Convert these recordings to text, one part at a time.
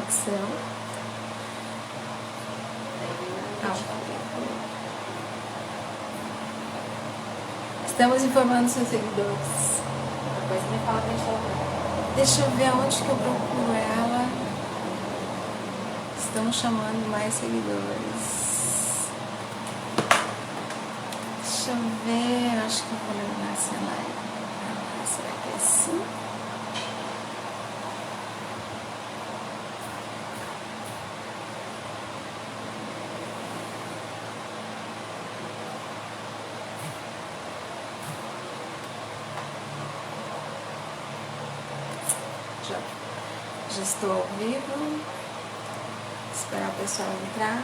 conexão. Estamos informando seus seguidores. Depois me fala pra gente. Deixa eu ver onde que eu procuro ela. Estamos chamando mais seguidores. Deixa eu ver, acho que eu vou lembrar se ela é. Será que é assim? Já estou ao vivo. Esperar o pessoal entrar.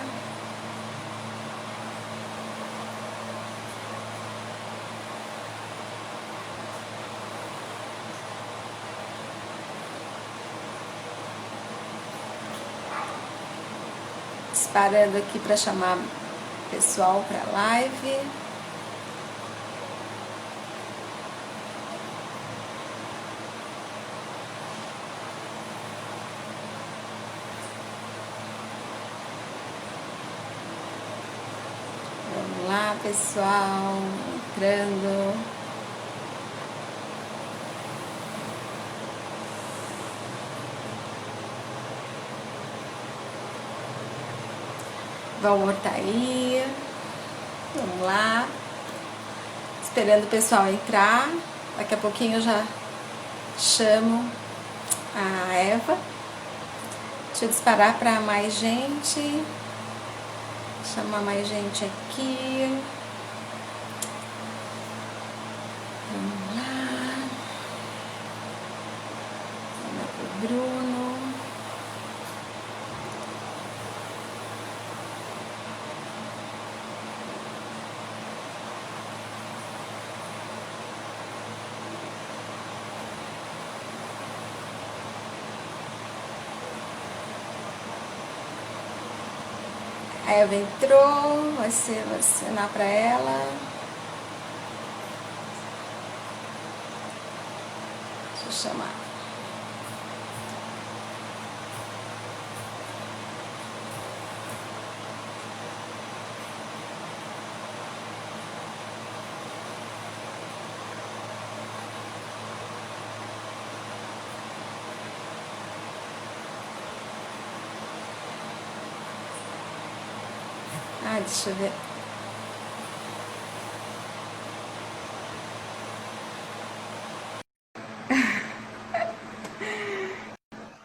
Disparando aqui para chamar o pessoal para a live. Vamos lá, pessoal, entrando. Valmor tá aí. Vamos lá. Esperando o pessoal entrar. Daqui a pouquinho eu já chamo a Eva. Deixa eu disparar para mais gente. Chamar mais gente aqui. Vamos lá. Vamos pro Bruno. A Eva entrou, vou assinar para ela. Deixa eu chamar. Deixa eu ver.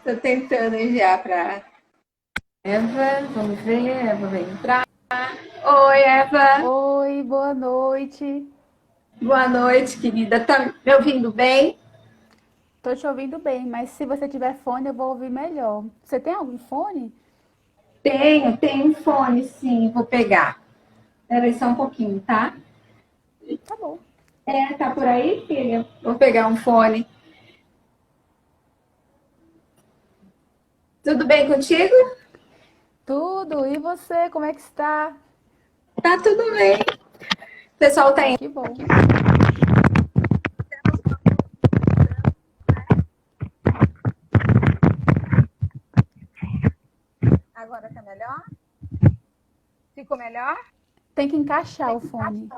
Tô tentando enviar para Eva. Vamos ver, Eva vai entrar. Oi, Eva. Oi, boa noite. Boa noite, querida. Tá me ouvindo bem? Tô te ouvindo bem, mas se você tiver fone, eu vou ouvir melhor. Você tem algum fone? Tenho um fone, sim. Vou pegar. Espera só um pouquinho, tá? Tá bom. Tá por aí, filha? Vou pegar um fone. Tudo bem contigo? Tudo. E você, como é que está? Tá tudo bem. O pessoal tá indo. Que bom. Agora tá melhor? Ficou melhor? Tem que encaixar o fone.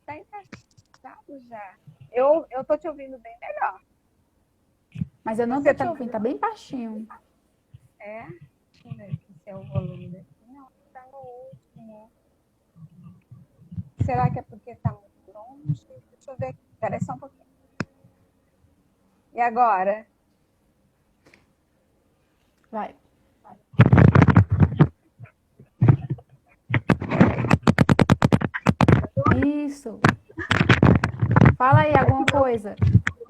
Tá encaixado já. Eu tô te ouvindo bem melhor. Mas eu não tô te ouvindo, tá bem baixinho. É? Deixa eu ver aqui se é o volume daqui. Não, tá no último. Será que é porque tá muito longe? Deixa eu ver aqui. Espera só um pouquinho. E agora? Vai. Isso. Fala aí alguma coisa.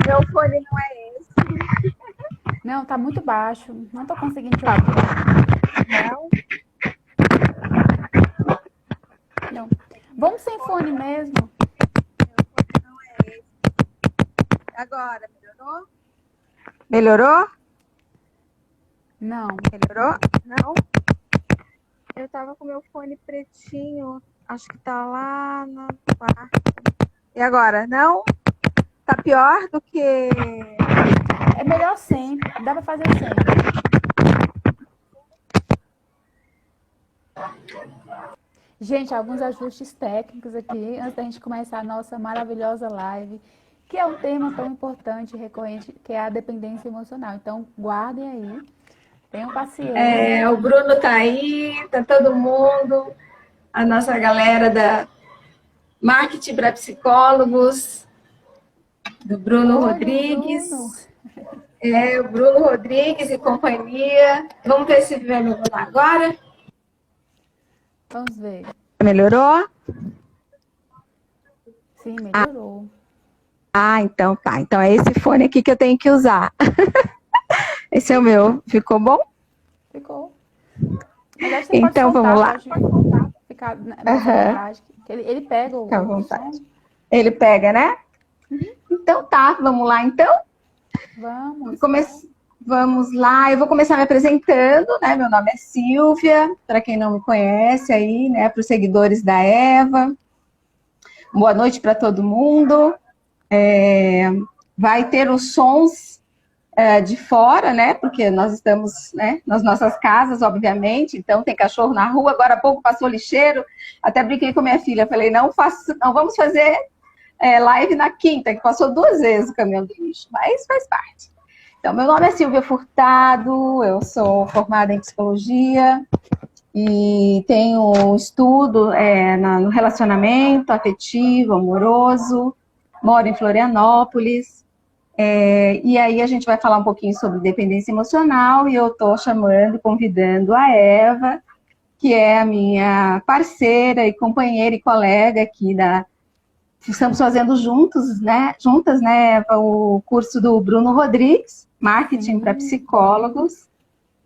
Meu fone não é esse. Não, tá muito baixo. Não tô conseguindo te ouvir. Não. Vamos sem fone mesmo. Meu fone não é esse. Agora, melhorou? Melhorou? Não. Melhorou? Não? Eu tava com meu fone pretinho. Acho que tá lá no quarto. E agora? Não? Tá pior do que... É melhor sem. Dá pra fazer sem. Gente, alguns ajustes técnicos aqui antes da gente começar a nossa maravilhosa live, que é um tema tão importante e recorrente, que é a dependência emocional. Então, guardem aí, tenham paciência. O Bruno tá aí, tá todo mundo, a nossa galera da Marketing para Psicólogos, do Bruno Olha, Rodrigues. Bruno. O Bruno Rodrigues e companhia. Vamos ver se vai melhorar agora. Vamos ver. Melhorou? Sim, melhorou. Então tá. Então é esse fone aqui que eu tenho que usar. Esse é o meu. Ficou bom? Ficou. Mas acho que você Então pode vamos soltar, lá. pode ficar mais à vontade. Ele pega Fica à o vontade. som. Ele pega, né? Então tá, vamos lá então? Vamos. Vamos lá, eu vou começar me apresentando, né? Meu nome é Silvia, para quem não me conhece aí, né? Para os seguidores da Eva. Boa noite para todo mundo. Vai ter os sons de fora, né? Porque nós estamos, né, nas nossas casas, obviamente, então tem cachorro na rua. Agora há pouco passou lixeiro, até brinquei com minha filha, falei, não vamos fazer live na quinta, que passou 2 vezes o caminhão do lixo, mas faz parte. Então, meu nome é Silvia Furtado, eu sou formada em psicologia e tenho estudo no relacionamento afetivo, amoroso, moro em Florianópolis, e aí a gente vai falar um pouquinho sobre dependência emocional e eu estou convidando a Eva, que é a minha parceira e companheira e colega aqui Estamos fazendo juntas, né, Eva, o curso do Bruno Rodrigues, Marketing para Psicólogos.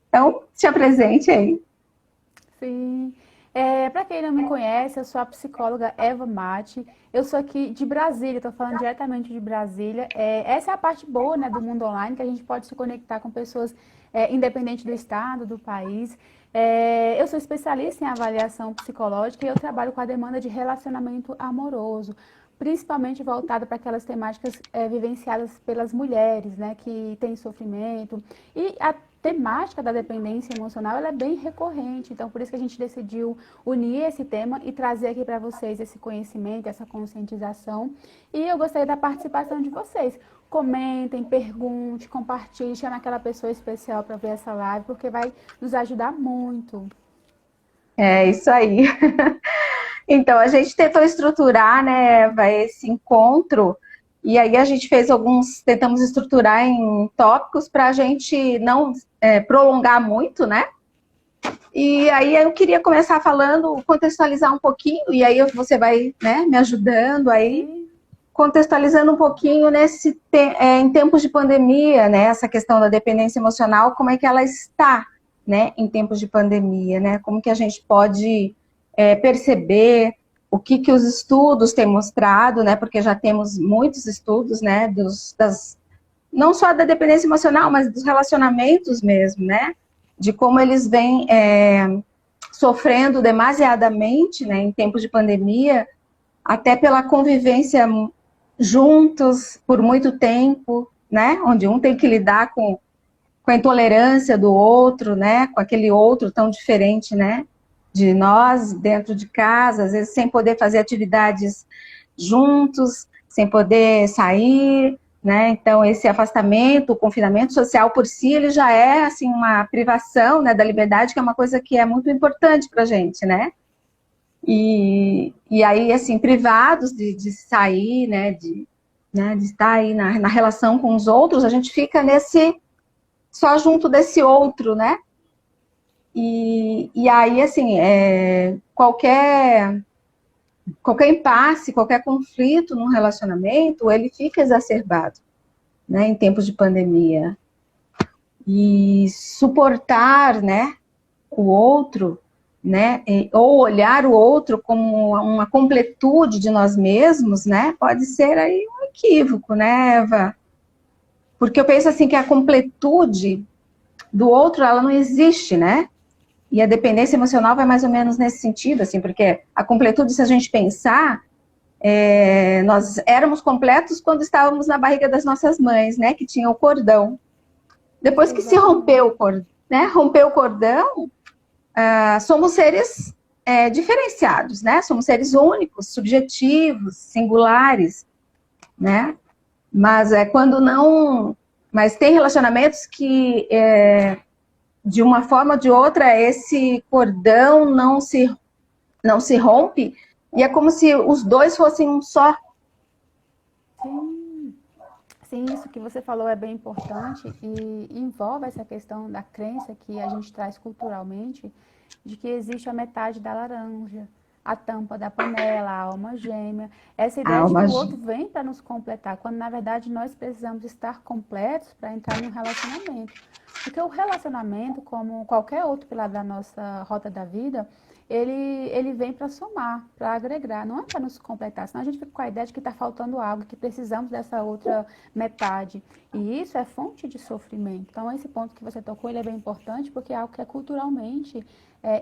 Então, se apresente aí. Sim. Para quem não me conhece, eu sou a psicóloga Eva Mate. Eu sou aqui de Brasília, estou falando diretamente de Brasília. Essa é a parte boa, né, do mundo online, que a gente pode se conectar com pessoas independente do estado, do país. Eu sou especialista em avaliação psicológica e eu trabalho com a demanda de relacionamento amoroso, principalmente voltada para aquelas temáticas vivenciadas pelas mulheres, né, que têm sofrimento. E a temática da dependência emocional ela é bem recorrente, então por isso que a gente decidiu unir esse tema e trazer aqui para vocês esse conhecimento, essa conscientização. E eu gostaria da participação de vocês. Comentem, perguntem, compartilhem, chame aquela pessoa especial para ver essa live, porque vai nos ajudar muito. É isso aí. Então, a gente tentou estruturar, né, Eva, esse encontro, e aí a gente tentamos estruturar em tópicos para a gente não prolongar muito, né? E aí eu queria começar contextualizar um pouquinho, e aí você vai, né, me ajudando aí, contextualizando um pouquinho em tempos de pandemia, né, essa questão da dependência emocional, como é que ela está, né, em tempos de pandemia, né? Como que a gente pode perceber o que os estudos têm mostrado, né? Porque já temos muitos estudos, né? Não só da dependência emocional, mas dos relacionamentos mesmo, né? De como eles vêm sofrendo demasiadamente, né? Em tempos de pandemia, até pela convivência juntos por muito tempo, né? Onde um tem que lidar com a intolerância do outro, né? Com aquele outro tão diferente, né? De nós, dentro de casa, às vezes sem poder fazer atividades juntos, sem poder sair, né? Então, esse afastamento, o confinamento social por si, ele já é, assim, uma privação, né, da liberdade, que é uma coisa que é muito importante pra gente, né? E aí, assim, privados de sair, né, de estar aí na relação com os outros, a gente fica só junto desse outro, né? E aí, assim, qualquer impasse, qualquer conflito no relacionamento, ele fica exacerbado, né, em tempos de pandemia. E suportar, né, o outro, né, ou olhar o outro como uma completude de nós mesmos, né, pode ser aí um equívoco, né, Eva? Porque eu penso assim que a completude do outro, ela não existe, né? E a dependência emocional vai mais ou menos nesse sentido, assim, porque a completude, se a gente pensar, nós éramos completos quando estávamos na barriga das nossas mães, né? Que tinha o cordão. Depois que se rompeu o cordão, né? Rompeu o cordão, somos seres diferenciados, né? Somos seres únicos, subjetivos, singulares, né? Mas quando não... Mas tem relacionamentos que, de uma forma ou de outra, esse cordão não se rompe, e é como se os dois fossem um só. Sim, sim, isso que você falou é bem importante e envolve essa questão da crença que a gente traz culturalmente de que existe a metade da laranja, a tampa da panela, a alma gêmea. Essa A ideia de que alma o outro vem para nos completar, quando na verdade nós precisamos estar completos para entrar em um relacionamento. Porque o relacionamento, como qualquer outro pilar da nossa rota da vida, ele vem para somar, para agregar, não é para nos completar. Senão a gente fica com a ideia de que está faltando algo, que precisamos dessa outra metade. E isso é fonte de sofrimento. Então, esse ponto que você tocou, ele é bem importante, porque é algo que é culturalmente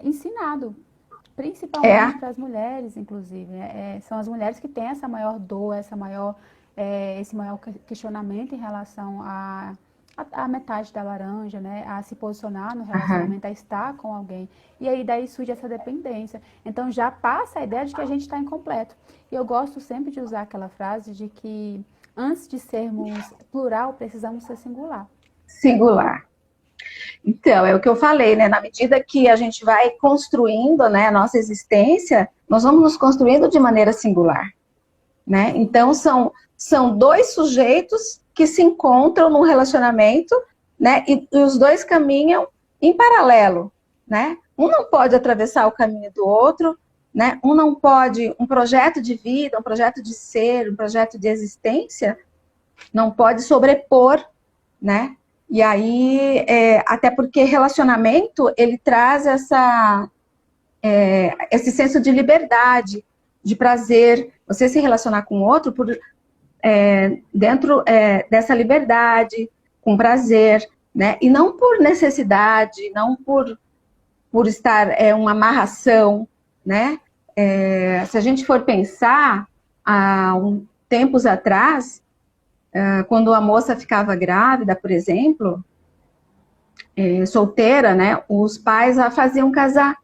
ensinado, É, principalmente para as mulheres, inclusive. São as mulheres que têm essa maior dor, esse maior questionamento em relação a metade da laranja, né? A se posicionar no aham. relacionamento, a estar com alguém. E aí daí surge essa dependência. Então já passa a ideia de que a gente está incompleto. E eu gosto sempre de usar aquela frase de que antes de sermos plural, precisamos ser singular. Singular. Então, é o que eu falei, né? Na medida que a gente vai construindo, né, a nossa existência, nós vamos nos construindo de maneira singular, né? Então, são dois sujeitos que se encontram num relacionamento, né? E os dois caminham em paralelo, né? Um não pode atravessar o caminho do outro, né? Um não pode, um projeto de vida, um projeto de ser, um projeto de existência, não pode sobrepor, né? E aí, até porque relacionamento, ele traz esse senso de liberdade, de prazer, você se relacionar com o outro dentro dessa liberdade, com prazer, né? E não por necessidade, não por estar uma amarração, né? Se a gente for pensar, há tempos atrás, quando a moça ficava grávida, por exemplo, solteira, né? Os pais a faziam casar.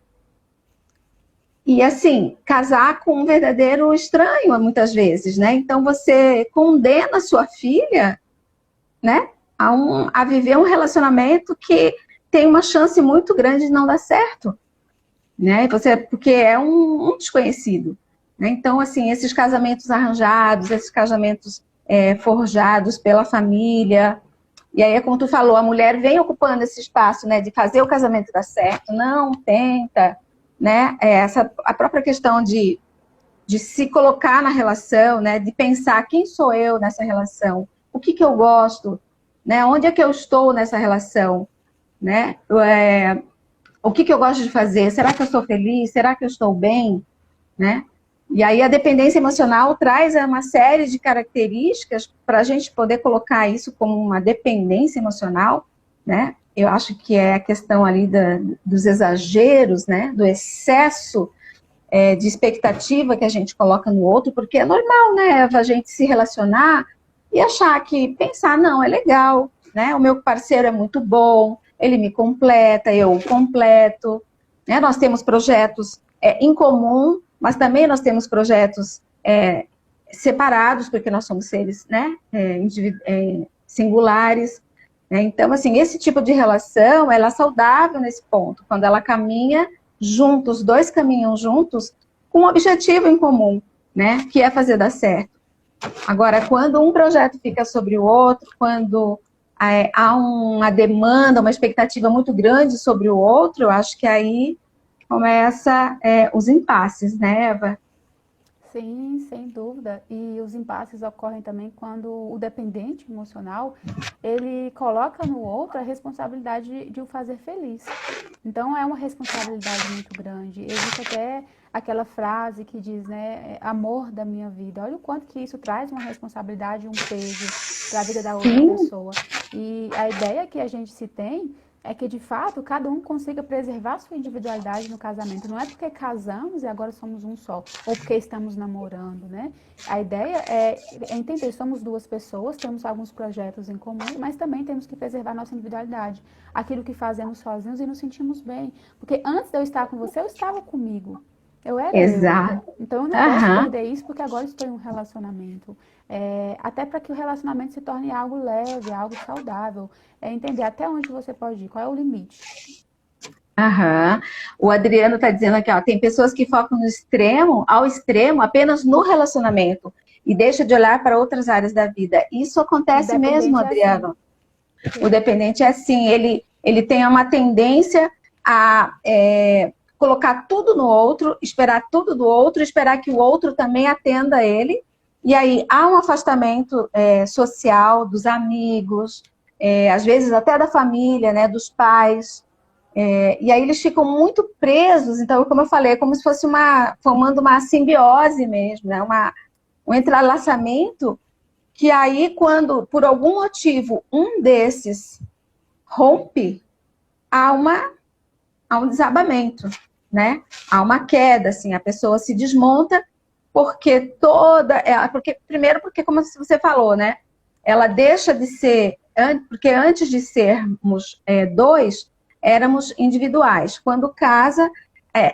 E assim, casar com um verdadeiro estranho, muitas vezes, né? Então você condena a sua filha, né? A viver um relacionamento que tem uma chance muito grande de não dar certo, né? Porque é um desconhecido, né? Então, assim, esses casamentos arranjados, esses casamentos forjados pela família, e aí é como tu falou, a mulher vem ocupando esse espaço, né, de fazer o casamento dar certo, não tenta, né? A própria questão de se colocar na relação, né, de pensar quem sou eu nessa relação, o que eu gosto, né, onde é que eu estou nessa relação, né? O que eu gosto de fazer? Será que eu estou feliz? Será que eu estou bem? Né? E aí a dependência emocional traz uma série de características para a gente poder colocar isso como uma dependência emocional, né? Eu acho que é a questão ali dos exageros, né? Do excesso de expectativa que a gente coloca no outro, porque é normal, né, Eva, a gente se relacionar e achar que, pensar, não, é legal, né? O meu parceiro é muito bom, ele me completa, eu o completo, né? Nós temos projetos em comum, mas também nós temos projetos separados, porque nós somos seres, né, singulares, né? Então, assim, esse tipo de relação, ela é saudável nesse ponto, quando ela caminha juntos, os dois caminham juntos, com um objetivo em comum, né, que é fazer dar certo. Agora, quando um projeto fica sobre o outro, quando há uma demanda, uma expectativa muito grande sobre o outro, eu acho que aí começa os impasses, né, Eva? Sim, sem dúvida. E os impasses ocorrem também quando o dependente emocional, ele coloca no outro a responsabilidade de o fazer feliz. Então é uma responsabilidade muito grande. Existe até aquela frase que diz, né, amor da minha vida. Olha o quanto que isso traz uma responsabilidade, um peso para a vida da outra Sim, pessoa. E a ideia que a gente se tem é que, de fato, cada um consiga preservar sua individualidade no casamento. Não é porque casamos e agora somos um só, ou porque estamos namorando, né? A ideia é entender, somos duas pessoas, temos alguns projetos em comum, mas também temos que preservar nossa individualidade. Aquilo que fazemos sozinhos e nos sentimos bem. Porque antes de eu estar com você, eu estava comigo. Eu era eu. Exato. Então eu não posso Aham. perder isso porque agora estou em um relacionamento. Até para que o relacionamento se torne algo leve, algo saudável. É entender até onde você pode ir, qual é o limite. Aham. O Adriano está dizendo aqui, ó, tem pessoas que focam no extremo, ao extremo, apenas no relacionamento e deixa de olhar para outras áreas da vida. Isso acontece mesmo, Independente é assim. Adriano. O dependente é assim, ele tem uma tendência a colocar tudo no outro, esperar tudo do outro, esperar que o outro também atenda a ele. E aí há um afastamento social dos amigos, às vezes até da família, né, dos pais. E aí eles ficam muito presos, então, como eu falei, é como se fosse formando uma simbiose mesmo, né? Um entrelaçamento que aí, quando, por algum motivo, um desses rompe, há um desabamento, né? Há uma queda, assim, a pessoa se desmonta, porque primeiro, porque, como você falou, né? Ela deixa de ser, porque antes de sermos dois, éramos individuais. Quando casa,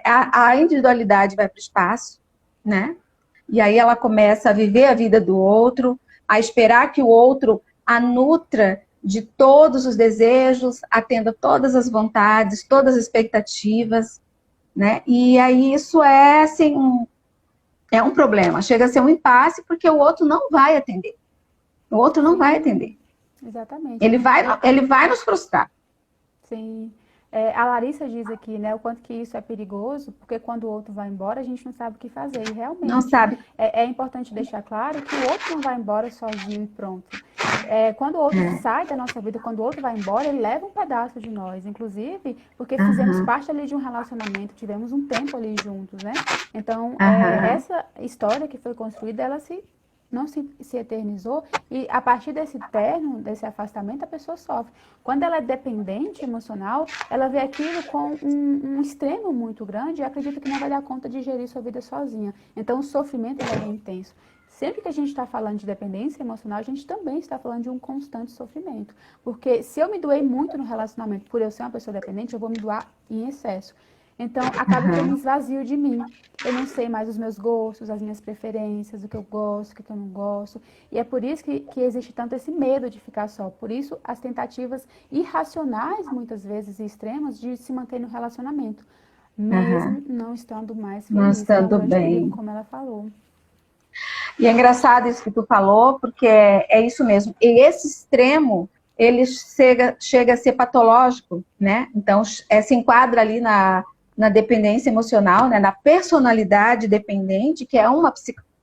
a individualidade vai para o espaço, né? E aí ela começa a viver a vida do outro, a esperar que o outro a nutra de todos os desejos, atenda todas as vontades, todas as expectativas, né? E aí isso é assim, é um problema. Chega a ser um impasse porque o outro não vai atender. O outro não vai atender. Exatamente. Ele vai nos frustrar. Sim. A Larissa diz aqui, né, o quanto que isso é perigoso, porque quando o outro vai embora, a gente não sabe o que fazer. E realmente, Não sabe. é importante deixar claro que o outro não vai embora sozinho e pronto. Quando o outro sai da nossa vida, quando o outro vai embora, ele leva um pedaço de nós. Inclusive, porque fizemos parte ali de um relacionamento, tivemos um tempo ali juntos, né? Então, essa história que foi construída, ela não se eternizou, e a partir desse término, desse afastamento, a pessoa sofre. Quando ela é dependente emocional, ela vê aquilo com um extremo muito grande e acredita que não vai dar conta de gerir sua vida sozinha. Então o sofrimento é bem intenso. Sempre que a gente está falando de dependência emocional, a gente também está falando de um constante sofrimento. Porque se eu me doei muito no relacionamento por eu ser uma pessoa dependente, eu vou me doar em excesso. Então, acaba que eu me esvazio de mim. Eu não sei mais os meus gostos, as minhas preferências, o que eu gosto, o que eu não gosto. E é por isso que existe tanto esse medo de ficar só. Por isso, as tentativas irracionais, muitas vezes, e extremas, de se manter no relacionamento. Mesmo não estando mais feliz. Não estando é um grande perigo, bem. como ela falou. E é engraçado isso que tu falou, porque é isso mesmo. E esse extremo, ele chega a ser patológico, né? Então, se enquadra ali na dependência emocional, né? Na personalidade dependente, que é uma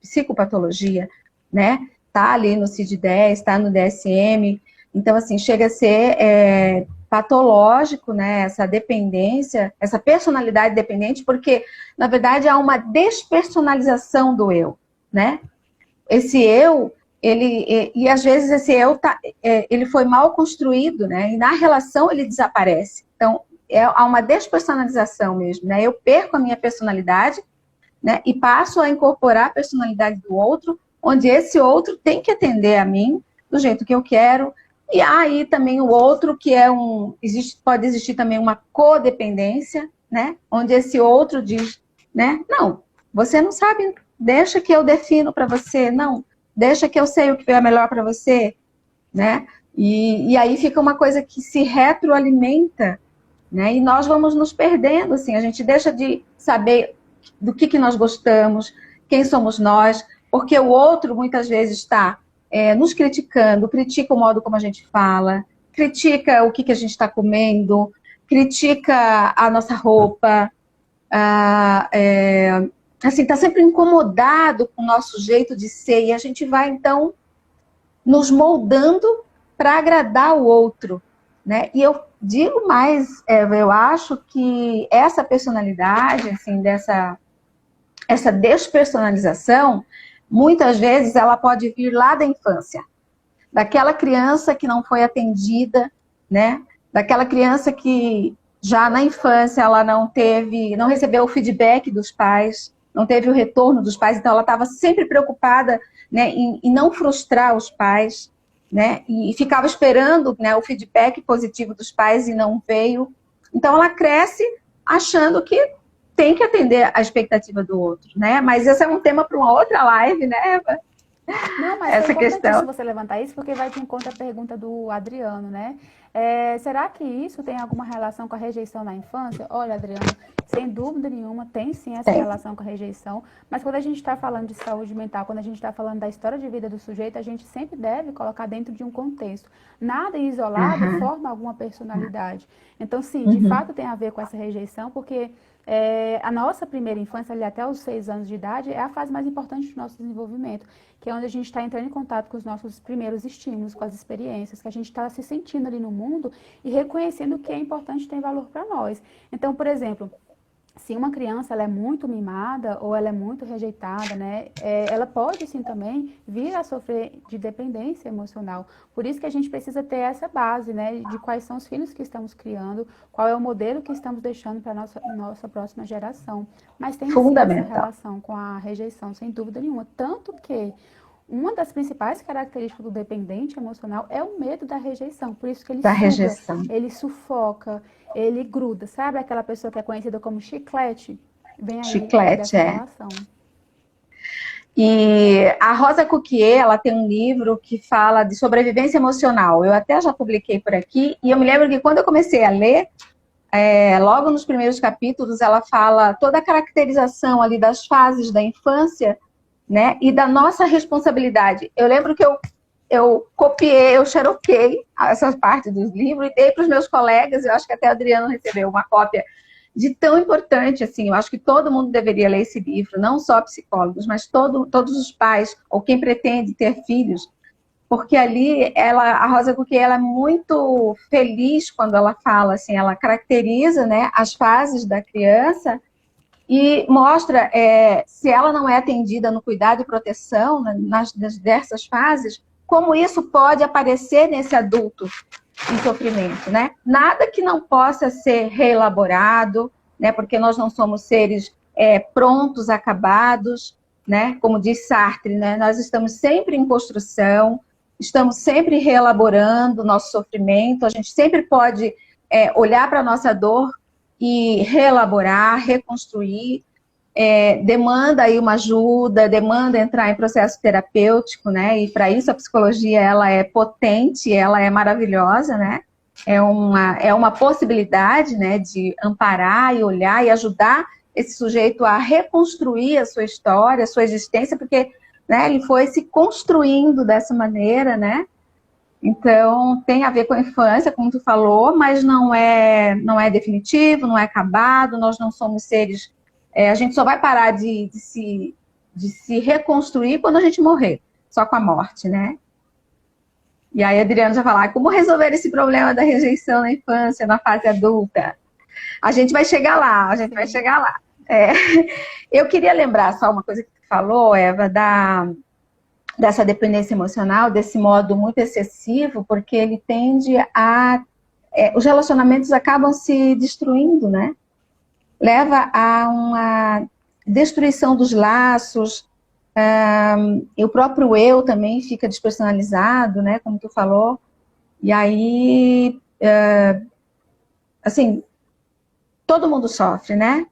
psicopatologia, né? Tá ali no CID-10, tá no DSM. Então, assim, chega a ser patológico, né? Essa dependência, essa personalidade dependente, porque, na verdade, há uma despersonalização do eu, né? Esse eu, e às vezes esse eu ele foi mal construído, né? E na relação ele desaparece. Então, há uma despersonalização mesmo, né? Eu perco a minha personalidade, né? E passo a incorporar a personalidade do outro, onde esse outro tem que atender a mim do jeito que eu quero. E aí também o outro que pode existir também uma codependência, né? Onde esse outro diz, né? Não, você não sabe. Deixa que eu defino para você, não. Deixa que eu sei o que é melhor para você, né? E aí fica uma coisa que se retroalimenta, né? E nós vamos nos perdendo, assim. A gente deixa de saber do que nós gostamos, quem somos nós, porque o outro muitas vezes está nos criticando, critica o modo como a gente fala, critica o que a gente está comendo, critica a nossa roupa, assim, está sempre incomodado com o nosso jeito de ser, e a gente vai, então, nos moldando para agradar o outro, né? E eu digo mais, eu acho que essa personalidade, assim, essa despersonalização, muitas vezes ela pode vir lá da infância, daquela criança que não foi atendida, né? Daquela criança que já na infância ela não recebeu o feedback dos pais, não teve o retorno dos pais, então ela estava sempre preocupada, né, em não frustrar os pais, né, e ficava esperando, né, o feedback positivo dos pais e não veio. Então ela cresce achando que tem que atender a expectativa do outro, né? Mas esse é um tema para uma outra live, né, Eva? Não, mas Essa foi importantíssimo questão. você levantar isso, porque vai de encontro à pergunta do Adriano, né? Será que isso tem alguma relação com a rejeição na infância? Olha, Adriano, sem dúvida nenhuma, tem sim essa Tem. relação com a rejeição, mas quando a gente está falando de saúde mental, quando a gente está falando da história de vida do sujeito, a gente sempre deve colocar dentro de um contexto. Nada isolado Aham. forma alguma personalidade. Então, sim, de Uhum. fato tem a ver com essa rejeição, porque a nossa primeira infância, ali até os 6 anos de idade, é a fase mais importante do nosso desenvolvimento, que é onde a gente está entrando em contato com os nossos primeiros estímulos, com as experiências, que a gente está se sentindo ali no mundo e reconhecendo o que é importante e tem valor para nós. Então, por exemplo, se uma criança ela é muito mimada ou ela é muito rejeitada, né, ela pode sim também vir a sofrer de dependência emocional. Por isso que a gente precisa ter essa base, né, de quais são os filhos que estamos criando, qual é o modelo que estamos deixando para a nossa próxima geração. Mas tem sim essa Fundamental relação com a rejeição, sem dúvida nenhuma. Tanto que uma das principais características do dependente emocional é o medo da rejeição. Por isso que ele da suga, rejeição. ele sufoca, ele gruda. Sabe aquela pessoa que é conhecida como chiclete? Vem aí Chiclete, dessa é. relação. E a Rosa Cuquier, ela tem um livro que fala de sobrevivência emocional. Eu até já publiquei por aqui, e eu me lembro que quando eu comecei a ler, logo nos primeiros capítulos, ela fala toda a caracterização ali das fases da infância, né, e da nossa responsabilidade. Eu lembro que eu copiei, eu xeroquei essas partes dos livros e dei para os meus colegas, eu acho que até a Adriana recebeu uma cópia de tão importante, assim, eu acho que todo mundo deveria ler esse livro, não só psicólogos, mas todos os pais, ou quem pretende ter filhos, porque ali a Rosa Cuquier, ela é muito feliz quando ela fala, assim, ela caracteriza, né, as fases da criança e mostra se ela não é atendida no cuidado e proteção, né, nas diversas fases, como isso pode aparecer nesse adulto em sofrimento, né? Nada que não possa ser reelaborado, né? Porque nós não somos seres prontos, acabados, né? Como diz Sartre, né? Nós estamos sempre em construção, estamos sempre reelaborando o nosso sofrimento, a gente sempre pode olhar para a nossa dor e reelaborar, reconstruir, demanda aí uma ajuda, demanda entrar em processo terapêutico, né? E para isso a psicologia ela é potente, ela é maravilhosa, né? É uma possibilidade, né, de amparar e olhar e ajudar esse sujeito a reconstruir a sua história, a sua existência, porque, né, ele foi se construindo dessa maneira, né? Então, tem a ver com a infância, como tu falou, mas não é definitivo, não é acabado, nós não somos seres. A gente só vai parar de se reconstruir quando a gente morrer, só com a morte, né? E aí a Adriana já falar como resolver esse problema da rejeição na infância, na fase adulta. A gente vai chegar lá, a gente vai Sim. chegar lá. Eu queria lembrar só uma coisa que tu falou, Eva, dessa dependência emocional, desse modo muito excessivo, porque ele tende os relacionamentos acabam se destruindo, né? Leva a uma destruição dos laços, e o próprio eu também fica despersonalizado, né? Como tu falou. E aí, assim, todo mundo sofre, né?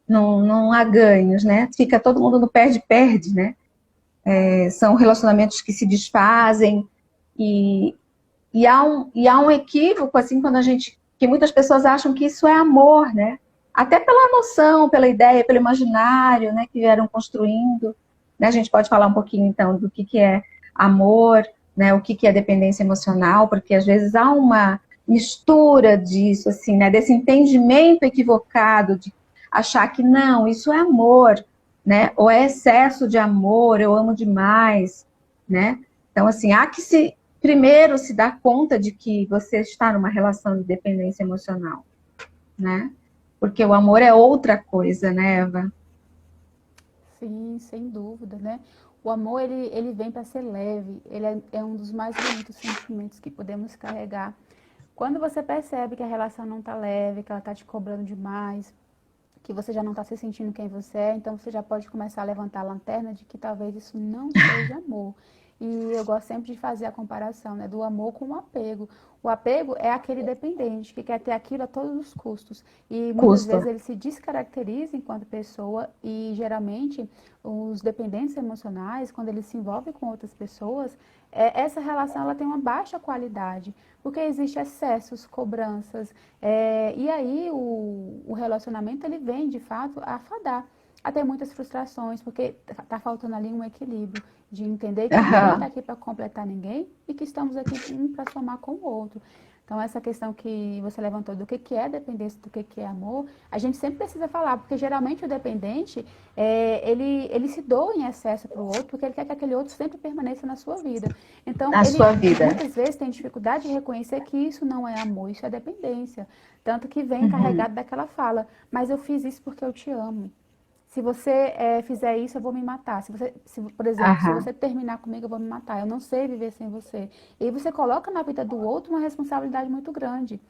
Não há ganhos, né? Fica todo mundo no perde-perde, né? São relacionamentos que se desfazem e há um equívoco, assim, que muitas pessoas acham que isso é amor, né? Até pela noção, pela ideia, pelo imaginário, né, que vieram construindo, né? A gente pode falar um pouquinho, então, do que é amor, né? O que é dependência emocional, porque às vezes há uma mistura disso, assim, né? Desse entendimento equivocado de achar que não, isso é amor, né? Ou é excesso de amor, eu amo demais, né? Então, assim, há que primeiro se dar conta de que você está numa relação de dependência emocional, né? Porque o amor é outra coisa, né, Eva? Sim, sem dúvida, né? O amor, ele vem para ser leve, ele é um dos mais bonitos sentimentos que podemos carregar. Quando você percebe que a relação não está leve, que ela está te cobrando demais, que você já não está se sentindo quem você é, então você já pode começar a levantar a lanterna de que talvez isso não seja amor. E eu gosto sempre de fazer a comparação, né, do amor com o apego. O apego é aquele dependente que quer ter aquilo a todos os custos. E muitas vezes Custo. ele se descaracteriza enquanto pessoa e geralmente os dependentes emocionais, quando eles se envolvem com outras pessoas, essa relação ela tem uma baixa qualidade, porque existe excessos, cobranças, e aí o relacionamento ele vem de fato a afadar. Até muitas frustrações, porque tá faltando ali um equilíbrio de entender que ninguém está Aham. aqui para completar ninguém e que estamos aqui um para somar com o outro. Então, essa questão que você levantou do que é dependência, do que é amor, a gente sempre precisa falar, porque geralmente o dependente, ele se doa em excesso para o outro, porque ele quer que aquele outro sempre permaneça na sua vida. Então, A ele sua vida. muitas vezes tem dificuldade de reconhecer que isso não é amor, isso é dependência. Tanto que vem Uhum. carregado daquela fala, mas eu fiz isso porque eu te amo. Se você fizer isso, eu vou me matar. Por exemplo, se Aham. você terminar comigo, eu vou me matar. Eu não sei viver sem você. E aí você coloca na vida do outro uma responsabilidade muito grande.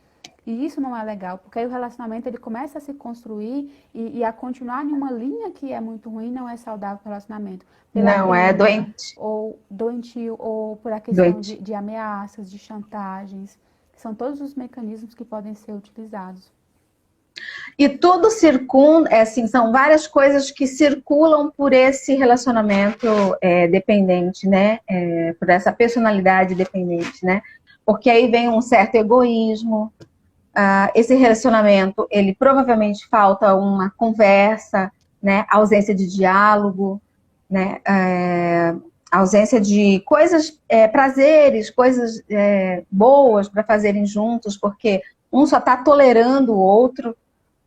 E isso não é legal, porque aí o relacionamento ele começa a se construir e a continuar em uma linha que é muito ruim, não é saudável para o relacionamento. Pela Não, é briga, doente. ou doentio, ou por a questão Doente. de ameaças, de chantagens. São todos os mecanismos que podem ser utilizados. E tudo circunda, assim, são várias coisas que circulam por esse relacionamento dependente, né? Por essa personalidade dependente, né? Porque aí vem um certo egoísmo. Esse relacionamento, ele provavelmente falta uma conversa, né? Ausência de diálogo, né? Ausência de coisas, prazeres, coisas boas para fazerem juntos, porque um só está tolerando o outro,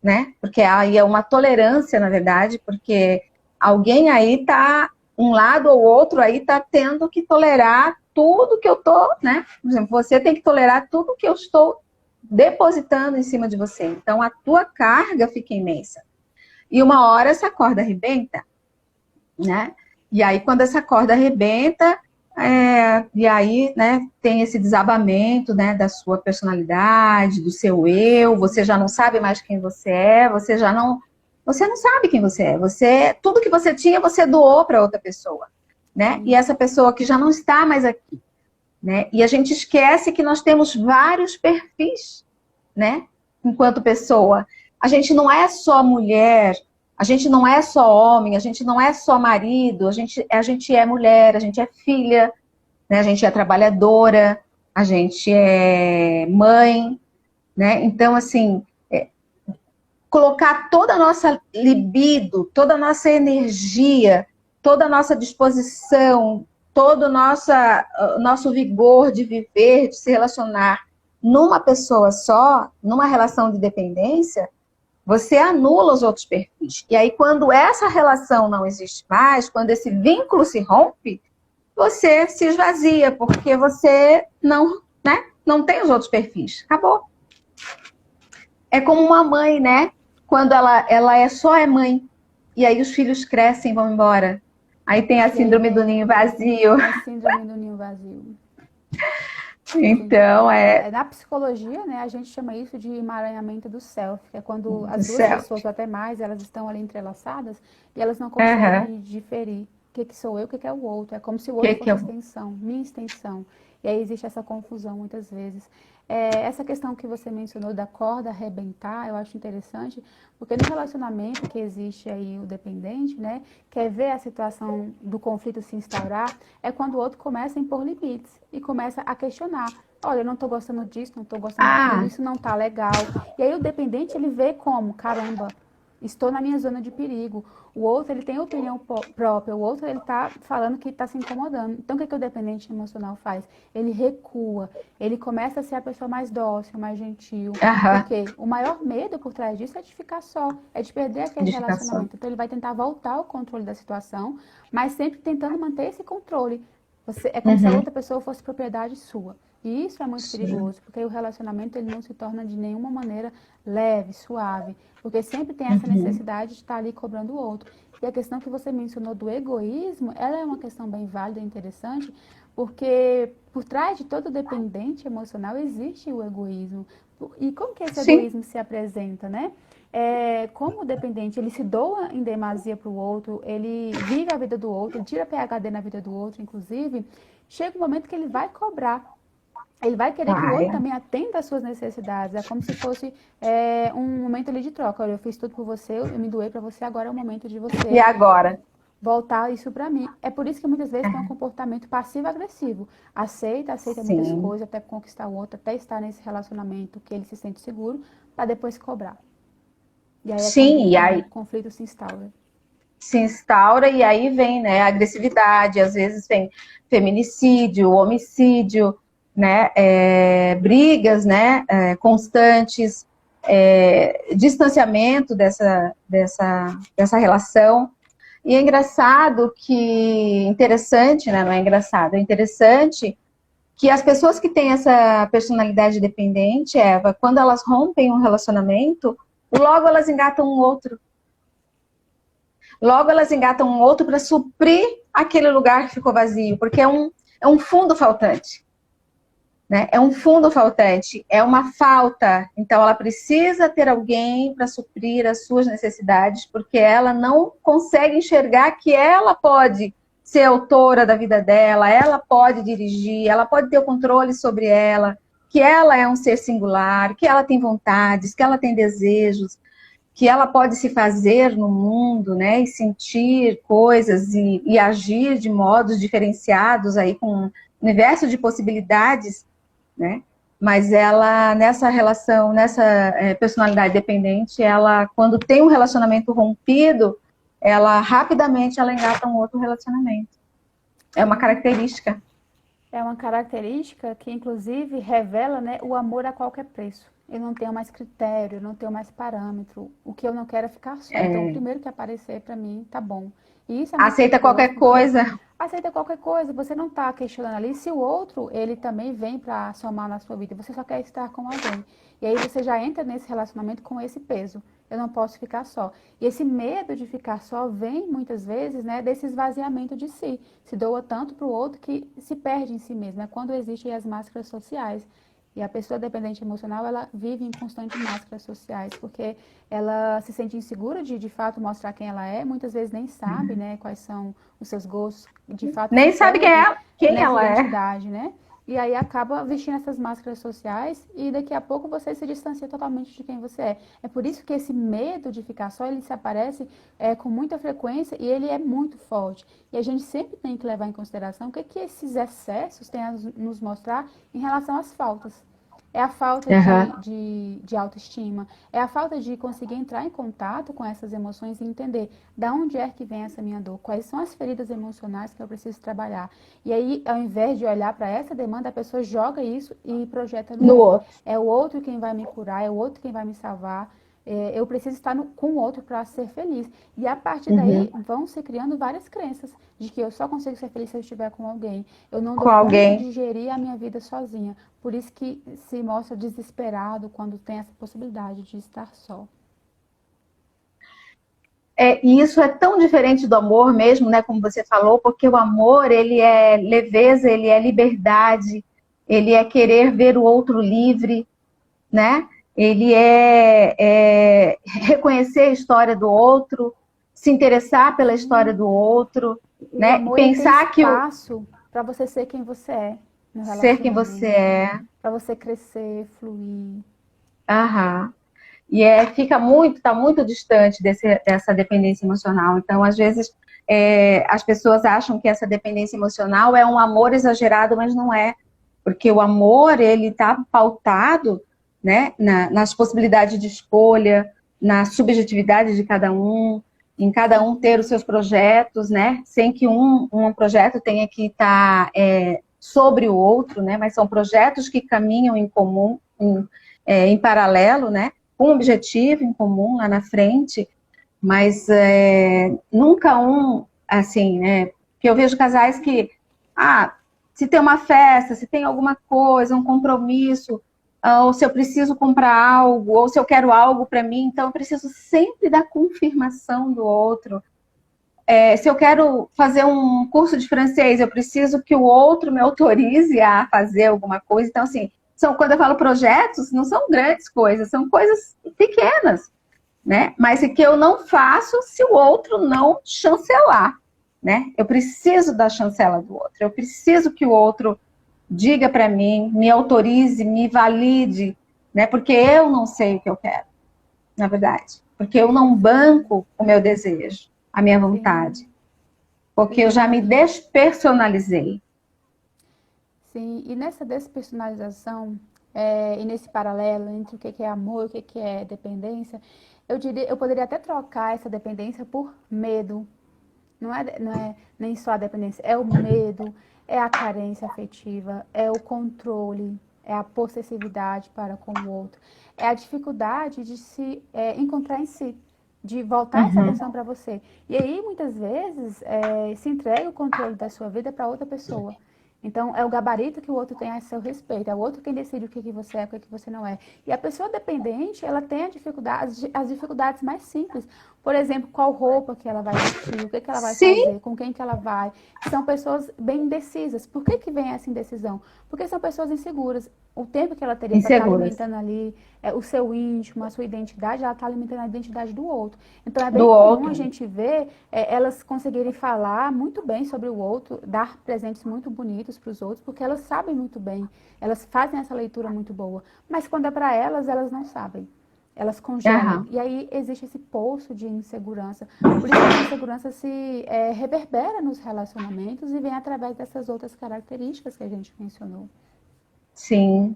né? Porque aí é uma tolerância, na verdade, porque alguém aí tá, um lado ou outro aí tá tendo que tolerar tudo que eu tô, né? Por exemplo, você tem que tolerar tudo que eu estou depositando em cima de você. Então a tua carga fica imensa. E uma hora essa corda arrebenta, né? E aí quando essa corda arrebenta, e aí, né, tem esse desabamento, né, da sua personalidade, do seu eu, você já não sabe mais quem você não sabe quem você é. Tudo que você tinha, você doou para outra pessoa, né? E Sim, essa pessoa que já não está mais aqui, né? E a gente esquece que nós temos vários perfis, né? Enquanto pessoa, a gente não é só mulher, a gente não é só homem, a gente não é só marido, a gente é mulher, a gente é filha, né? A gente é trabalhadora, a gente é mãe, né? Então, assim, colocar toda a nossa libido, toda a nossa energia, toda a nossa disposição, todo o nosso vigor de viver, de se relacionar numa pessoa só, numa relação de dependência, você anula os outros perfis. E aí, quando essa relação não existe mais, quando esse vínculo se rompe, você se esvazia, porque você não, né, não tem os outros perfis. Acabou. É como uma mãe, né? Quando ela só é mãe, e aí os filhos crescem e vão embora. Aí tem a e aí síndrome do ninho vazio. vem a síndrome do ninho vazio. Sim. Então, Na psicologia, né, a gente chama isso de emaranhamento do self, que é quando do as duas céu. pessoas, ou até mais, elas estão ali entrelaçadas e elas não Aham. conseguem diferir o que sou eu, o que é o outro. É como se o outro Que fosse eu... extensão, minha extensão. E aí existe essa confusão muitas vezes. Essa questão que você mencionou da corda arrebentar, eu acho interessante, porque no relacionamento que existe aí o dependente, né, quer ver a situação do conflito se instaurar, é quando o outro começa a impor limites e começa a questionar. Olha, eu não tô gostando disso, não tô gostando daquilo, Ah, isso não tá legal. E aí o dependente, ele vê como, caramba, estou na minha zona de perigo. O outro, ele tem opinião própria, o outro, ele tá falando que tá se incomodando. Então, o que que o dependente emocional faz? Ele recua, ele começa a ser a pessoa mais dócil, mais gentil. aham. Porque o maior medo por trás disso é de ficar só, é de perder aquele Edificação. relacionamento. Então, ele vai tentar voltar ao controle da situação, mas sempre tentando manter esse controle. É como se a Uhum. outra pessoa fosse propriedade sua. E isso é muito Sim. perigoso, porque aí o relacionamento ele não se torna de nenhuma maneira leve, suave, porque sempre tem essa Uhum. necessidade de estar ali cobrando o outro. E a questão que você mencionou do egoísmo, ela é uma questão bem válida e interessante, porque por trás de todo dependente emocional existe o egoísmo. E como que esse Sim. egoísmo se apresenta, né? Como o dependente, ele se doa em demasia para o outro, ele vive a vida do outro, ele tira PhD na vida do outro, inclusive, chega um momento que ele vai cobrar. Ele vai querer que o outro Vai. também atenda às suas necessidades. É como se fosse um momento ali de troca. Olha, eu fiz tudo por você, eu me doei para você, agora é o momento de E você agora? voltar isso para mim. É por isso que muitas vezes tem um comportamento passivo-agressivo. Aceita muitas Sim. coisas até conquistar o outro, até estar nesse relacionamento que ele se sente seguro, para depois cobrar. E aí é Sim, e quando o aí conflito se instaura. se instaura e aí vem, né, a agressividade, às vezes vem feminicídio, homicídio, né, brigas, né, constantes, distanciamento dessa relação. E é engraçado que, interessante, né, não é engraçado, é interessante que as pessoas que têm essa personalidade dependente, Eva, quando elas rompem um relacionamento, logo elas engatam um outro. Logo elas engatam um outro para suprir aquele lugar que ficou vazio, porque é um fundo faltante. Né? É um fundo faltante, é uma falta. Então ela precisa ter alguém para suprir as suas necessidades, porque ela não consegue enxergar que ela pode ser autora da vida dela, ela pode dirigir, ela pode ter o controle sobre ela, que ela é um ser singular, que ela tem vontades, que ela tem desejos, que ela pode se fazer no mundo, né, e sentir coisas e agir de modos diferenciados aí com um universo de possibilidades, né? Mas ela, nessa relação, nessa personalidade dependente, ela, quando tem um relacionamento rompido, ela rapidamente ela engata um outro relacionamento. É uma característica. É uma característica que, inclusive, revela, né, o amor a qualquer preço. Eu não tenho mais critério, eu não tenho mais parâmetro. O que eu não quero é ficar só. Então, o primeiro que aparecer para mim, tá bom. E isso é muito Aceita perigoso, qualquer porque coisa. aceita qualquer coisa, você não está questionando ali se o outro, ele também vem para somar na sua vida, você só quer estar com alguém. E aí você já entra nesse relacionamento com esse peso. Eu não posso ficar só. E esse medo de ficar só vem muitas vezes, né, desse esvaziamento de si. Se doa tanto para o outro que se perde em si mesmo. É quando existem as máscaras sociais. E a pessoa dependente emocional, ela vive em constante máscaras sociais, porque ela se sente insegura de fato mostrar quem ela é, muitas vezes nem sabe, né, quais são os seus gostos, de fato se Nem sabe perde quem nessa ela é. identidade, né? E aí acaba vestindo essas máscaras sociais e daqui a pouco você se distancia totalmente de quem você é. É por isso que esse medo de ficar só, ele se aparece com muita frequência e ele é muito forte. E a gente sempre tem que levar em consideração o que esses excessos têm a nos mostrar em relação às faltas. É a falta de autoestima, é a falta de conseguir entrar em contato com essas emoções e entender da onde é que vem essa minha dor, quais são as feridas emocionais que eu preciso trabalhar. E aí, ao invés de olhar para essa demanda, a pessoa joga isso e projeta no No outro. outro. É o outro quem vai me curar, é o outro quem vai me salvar. Eu preciso estar com o outro para ser feliz. E a partir daí vão se criando várias crenças de que eu só consigo ser feliz se eu estiver com alguém. Eu não Com dou conta alguém. de gerir a minha vida sozinha. Por isso que se mostra desesperado quando tem essa possibilidade de estar só. E isso é tão diferente do amor mesmo, né, como você falou, porque o amor, ele é leveza, ele é liberdade, ele é querer ver o outro livre, né? Ele é reconhecer a história do outro, se interessar pela história do outro, O né? E amor ele tem pensar que espaço para você ser quem você é no ser quem você relacionamento, é. para você crescer, fluir. Aham. E tá muito distante dessa dependência emocional. Então, às vezes, as pessoas acham que essa dependência emocional é um amor exagerado, mas não é. Porque o amor, ele está pautado, né, nas possibilidades de escolha, na subjetividade de cada um, em cada um ter os seus projetos, né, sem que um projeto tenha que estar sobre o outro, né, mas são projetos que caminham em comum, em paralelo, né, com um objetivo em comum lá na frente, mas nunca assim, né, que eu vejo casais que, se tem uma festa, se tem alguma coisa, um compromisso, ou se eu preciso comprar algo, ou se eu quero algo para mim, então eu preciso sempre da confirmação do outro. Se eu quero fazer um curso de francês, eu preciso que o outro me autorize a fazer alguma coisa. Então, assim, quando eu falo projetos, não são grandes coisas, são coisas pequenas, né? Mas que eu não faço se o outro não chancelar, né? Eu preciso da chancela do outro, eu preciso que o outro diga para mim, me autorize, me valide, né? Porque eu não sei o que eu quero, na verdade. Porque eu não banco o meu desejo, a minha vontade. Porque eu já me despersonalizei. Sim, e nessa despersonalização, e nesse paralelo entre o que é amor e o que é dependência, eu poderia até trocar essa dependência por medo. Não é nem só a dependência, é o medo, é a carência afetiva, é o controle, é a possessividade para com o outro, é a dificuldade de se encontrar em si, de voltar essa atenção para você. E aí, muitas vezes, se entrega o controle da sua vida para outra pessoa. Então, é o gabarito que o outro tem a seu respeito, é o outro quem decide o que você é, o que você não é. E a pessoa dependente, ela tem as dificuldades mais simples. Por exemplo, qual roupa que ela vai vestir, o que ela vai Sim, fazer, com quem que ela vai. São pessoas bem indecisas. Por que vem essa indecisão? Porque são pessoas inseguras. O tempo que ela teria para estar inseguras. alimentando ali o seu íntimo, a sua identidade, ela está alimentando a identidade do outro. Então, é bem Do comum a outro. gente ver elas conseguirem falar muito bem sobre o outro, dar presentes muito bonitos para os outros, porque elas sabem muito bem, elas fazem essa leitura muito boa. Mas quando é para elas, elas não sabem. Elas congelam. Aham. E aí existe esse poço de insegurança. Por isso que a insegurança se reverbera nos relacionamentos e vem através dessas outras características que a gente mencionou. Sim.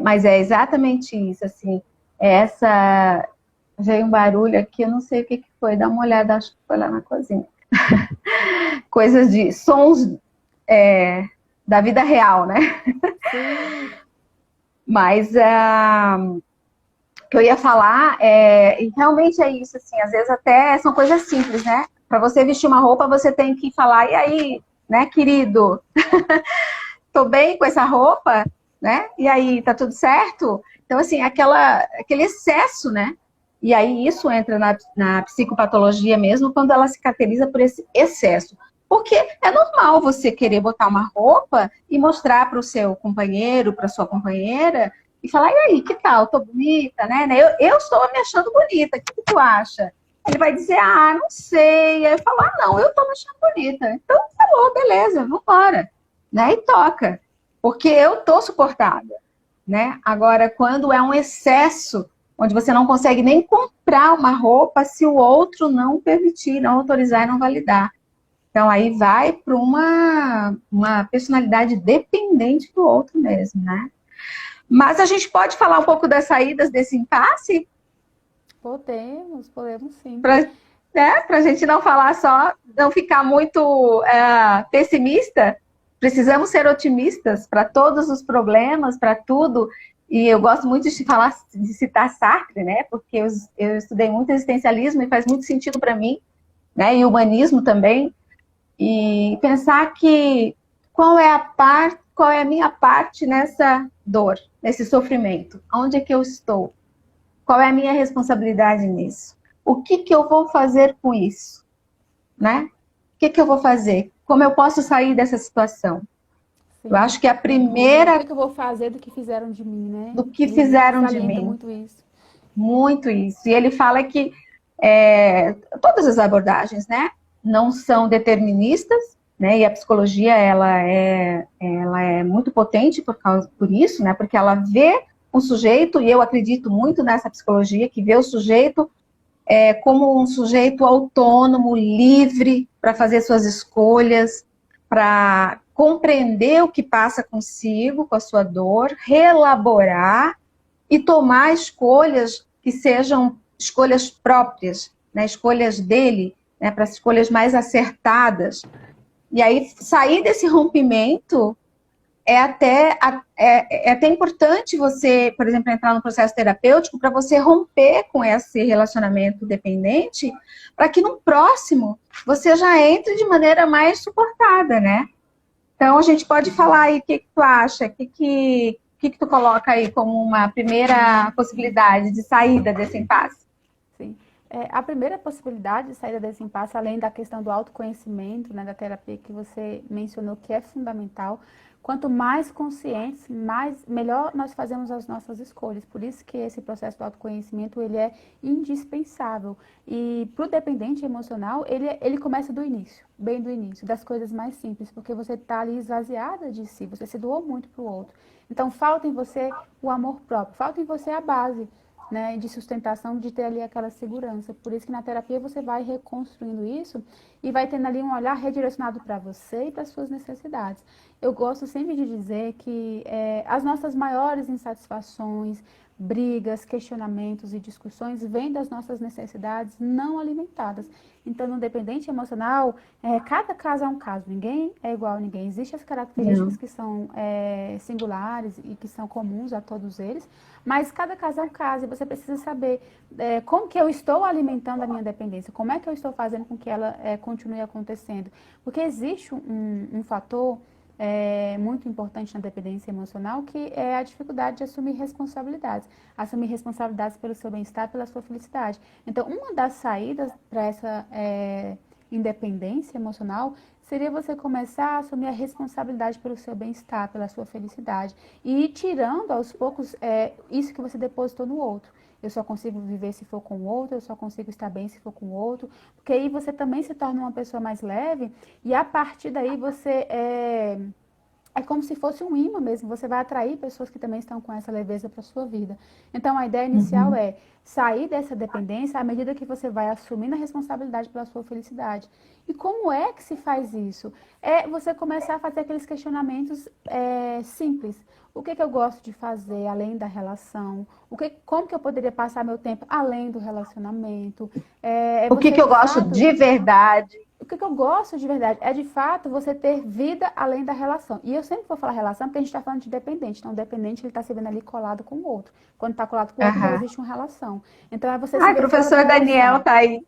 Mas é exatamente isso, assim. Essa. Veio um barulho aqui, eu não sei o que foi. Dá uma olhada, acho que foi lá na cozinha. Coisas de sons da vida real, né? Sim, Mas o que eu ia falar e realmente é isso, assim, às vezes até são coisas simples, né? Para você vestir uma roupa, você tem que falar, e aí, né, querido? Tô bem com essa roupa, né? E aí, tá tudo certo? Então, assim, aquele excesso, né? E aí isso entra na psicopatologia mesmo, quando ela se caracteriza por esse excesso. Porque é normal você querer botar uma roupa e mostrar para o seu companheiro, para sua companheira, e falar, e aí, que tal? Tô bonita, né? Eu estou me achando bonita, o que tu acha? Ele vai dizer, não sei. Aí eu falo, não, eu tô me achando bonita. Então, falou, beleza, vambora. Né? E toca. Porque eu tô suportada, né? Agora, quando é um excesso, onde você não consegue nem comprar uma roupa se o outro não permitir, não autorizar e não validar. Então, aí vai para uma personalidade dependente do outro mesmo, né? Mas a gente pode falar um pouco das saídas desse impasse? podemos sim. Para a gente não falar só, não ficar muito pessimista. Precisamos ser otimistas para todos os problemas, para tudo. E eu gosto muito de citar Sartre, né? Porque eu estudei muito existencialismo e faz muito sentido para mim, né? E humanismo também. E pensar que qual é a minha parte nessa dor, nesse sofrimento? Onde é que eu estou? Qual é a minha responsabilidade nisso? O que eu vou fazer com isso? Né? O que eu vou fazer? Como eu posso sair dessa situação? Sim. Eu acho que a primeira... O que eu vou fazer do que fizeram de mim, né? Do que Ele fizeram de salienta mim. muito isso. Muito isso. E ele fala que todas as abordagens, né, não são deterministas, né, e a psicologia ela é muito potente por isso, né, porque ela vê um sujeito, e eu acredito muito nessa psicologia, que vê o sujeito como um sujeito autônomo, livre para fazer suas escolhas, para compreender o que passa consigo, com a sua dor, reelaborar e tomar escolhas que sejam escolhas próprias, né, escolhas dele, né, para escolhas mais acertadas. E aí sair desse rompimento é até importante você, por exemplo, entrar no processo terapêutico para você romper com esse relacionamento dependente, para que no próximo você já entre de maneira mais suportada, né? Então a gente pode falar aí o que tu acha, o que tu coloca aí como uma primeira possibilidade de saída desse impasse? Sim. A primeira possibilidade de saída desse impasse, além da questão do autoconhecimento, né, da terapia que você mencionou, que é fundamental, Quanto mais conscientes, melhor nós fazemos as nossas escolhas. Por isso que esse processo do autoconhecimento, ele é indispensável. E para o dependente emocional, ele começa do início, bem do início, das coisas mais simples, porque você está ali esvaziada de si, você se doou muito para o outro. Então, falta em você o amor próprio, falta em você a base, né, de sustentação, de ter ali aquela segurança. Por isso que na terapia você vai reconstruindo isso e vai tendo ali um olhar redirecionado para você e para as suas necessidades. Eu gosto sempre de dizer que as nossas maiores insatisfações, brigas, questionamentos e discussões vêm das nossas necessidades não alimentadas. Então, no dependente emocional, cada caso é um caso, ninguém é igual a ninguém. Existem as características que são singulares e que são comuns a todos eles, mas cada caso é um caso e você precisa saber como que eu estou alimentando a minha dependência, como é que eu estou fazendo com que ela continue acontecendo. Porque existe um fator muito importante na dependência emocional, que é a dificuldade de assumir responsabilidades pelo seu bem-estar, pela sua felicidade. Então, uma das saídas para essa independência emocional seria você começar a assumir a responsabilidade pelo seu bem-estar, pela sua felicidade, e ir tirando aos poucos isso que você depositou no outro. Eu só consigo viver se for com o outro, eu só consigo estar bem se for com o outro, porque aí você também se torna uma pessoa mais leve e a partir daí você é como se fosse um imã mesmo, você vai atrair pessoas que também estão com essa leveza para a sua vida. Então, a ideia inicial é sair dessa dependência à medida que você vai assumindo a responsabilidade pela sua felicidade. E como é que se faz isso? É você começar a fazer aqueles questionamentos simples. O que eu gosto de fazer além da relação? Como que eu poderia passar meu tempo além do relacionamento? O que eu gosto de verdade? O que eu gosto de verdade é, de fato, você ter vida além da relação. E eu sempre vou falar relação porque a gente está falando de dependente. Então, o dependente, ele está se vendo ali colado com o outro. Quando está colado com o outro, já existe uma relação. Então, é você se ver professor Daniel tá aí.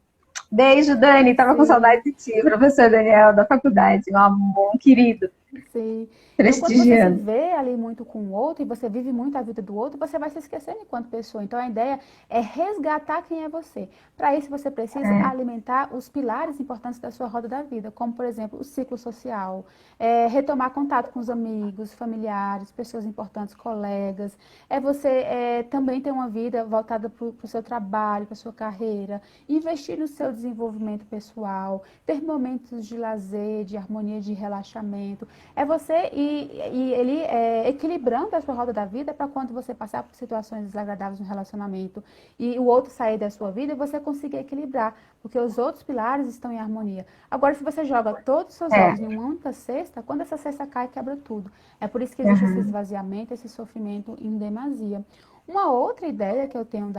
Beijo, Dani. Tava com saudade de ti. Professor Daniel, da faculdade. Um querido. Sim. Então, quando você se vê ali muito com o outro e você vive muito a vida do outro, você vai se esquecendo enquanto pessoa. Então, a ideia é resgatar quem é você. Para isso, você precisa alimentar os pilares importantes da sua roda da vida, como, por exemplo, o ciclo social, retomar contato com os amigos, familiares, pessoas importantes, colegas. Você também ter uma vida voltada para o seu trabalho, para a sua carreira, investir no seu desenvolvimento pessoal, ter momentos de lazer, de harmonia, de relaxamento. É você ir equilibrando a sua roda da vida para quando você passar por situações desagradáveis no relacionamento e o outro sair da sua vida, você conseguir equilibrar, porque os outros pilares estão em harmonia. Agora, se você joga todos os seus ovos em uma única cesta, quando essa cesta cai, quebra tudo. É por isso que existe esse esvaziamento, esse sofrimento em demasia. Uma outra ideia que eu tenho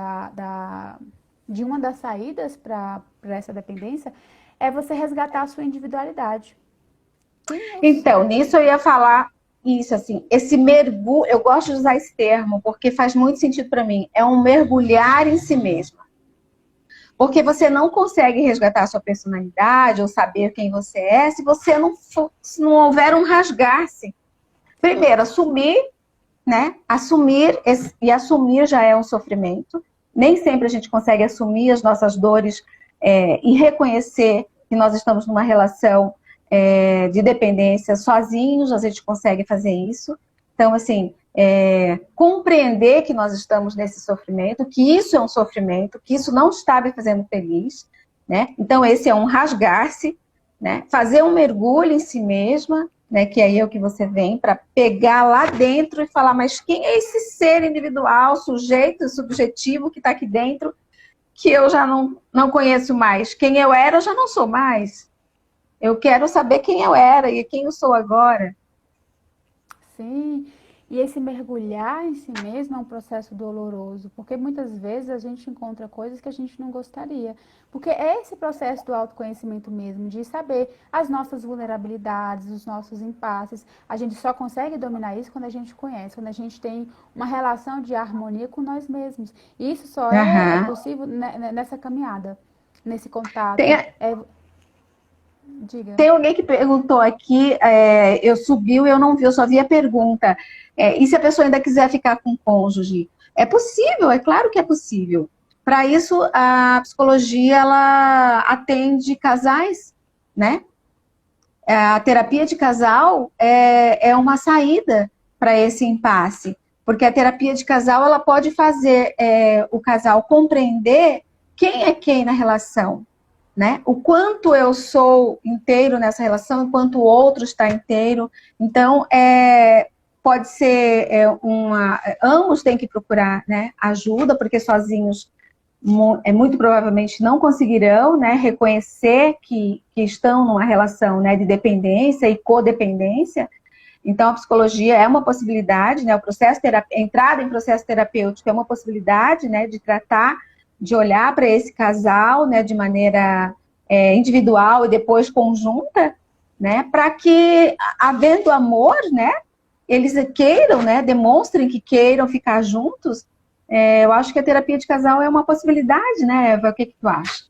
de uma das saídas para essa dependência é você resgatar a sua individualidade. Então, nisso eu ia falar isso, assim, esse mergulho, eu gosto de usar esse termo, porque faz muito sentido para mim, é um mergulhar em si mesmo. Porque você não consegue resgatar a sua personalidade ou saber quem você é se você se não houver um rasgar-se. Primeiro, assumir, né? E assumir já é um sofrimento. Nem sempre a gente consegue assumir as nossas dores e reconhecer que nós estamos numa relação de dependência sozinhos, a gente consegue fazer isso. Então, assim, compreender que nós estamos nesse sofrimento, que isso é um sofrimento, que isso não está me fazendo feliz, né? Então, esse é um rasgar-se, né? Fazer um mergulho em si mesma, né? Que aí é o que você vem para pegar lá dentro e falar, mas quem é esse ser individual, sujeito, subjetivo que está aqui dentro, que eu já não conheço mais? Quem eu era, eu já não sou mais. Eu quero saber quem eu era e quem eu sou agora. Sim, e esse mergulhar em si mesmo é um processo doloroso, porque muitas vezes a gente encontra coisas que a gente não gostaria. Porque é esse processo do autoconhecimento mesmo, de saber as nossas vulnerabilidades, os nossos impasses. A gente só consegue dominar isso quando a gente conhece, quando a gente tem uma relação de harmonia com nós mesmos. E isso só é possível nessa caminhada, nesse contato. Diga. Tem alguém que perguntou aqui, eu subiu e eu não vi, eu só vi a pergunta. E se a pessoa ainda quiser ficar com o cônjuge? É possível, é claro que é possível. Para isso, a psicologia, ela atende casais, né? A terapia de casal é uma saída para esse impasse, porque a terapia de casal ela pode fazer o casal compreender quem é quem na relação, né? O quanto eu sou inteiro nessa relação, o quanto o outro está inteiro. Então, pode ser ambos têm que procurar, né, ajuda, porque sozinhos muito provavelmente não conseguirão, né, reconhecer que estão numa relação, né, de dependência e codependência. Então, a psicologia é uma possibilidade, né, entrada em processo terapêutico é uma possibilidade, né, de tratar, de olhar para esse casal, né, de maneira individual e depois conjunta, né, para que, havendo amor, né, eles queiram, né, demonstrem que queiram ficar juntos. Eu acho que a terapia de casal é uma possibilidade, né, Eva? O que tu acha?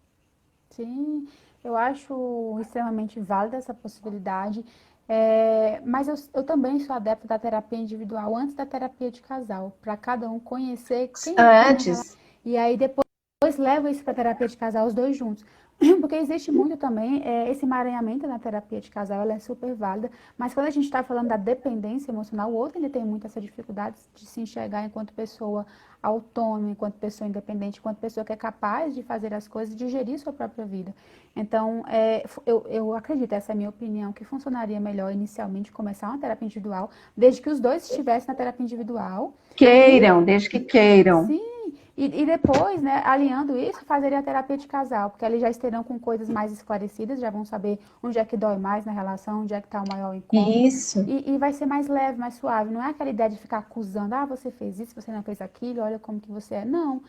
Sim, eu acho extremamente válida essa possibilidade. Mas eu também sou adepta da terapia individual antes da terapia de casal, para cada um conhecer quem é quem na relação. Antes. E aí depois leva isso para terapia de casal, os dois juntos. Porque existe muito também esse emaranhamento na terapia de casal, ela é super válida, mas quando a gente está falando da dependência emocional, o outro ele tem muito essa dificuldade de se enxergar enquanto pessoa autônoma, enquanto pessoa independente, enquanto pessoa que é capaz de fazer as coisas, de gerir sua própria vida. Então, eu acredito, essa é a minha opinião, que funcionaria melhor inicialmente começar uma terapia individual, desde que os dois estivessem na terapia individual. Queiram, desde que queiram. Sim, e depois, né, alinhando isso, fazerem a terapia de casal, porque eles já estarão com coisas mais esclarecidas, já vão saber onde é que dói mais na relação, onde é que está o maior incômodo. Isso. E vai ser mais leve, mais suave. Não é aquela ideia de ficar acusando, você fez isso, você não fez aquilo, olha como que você é. Não.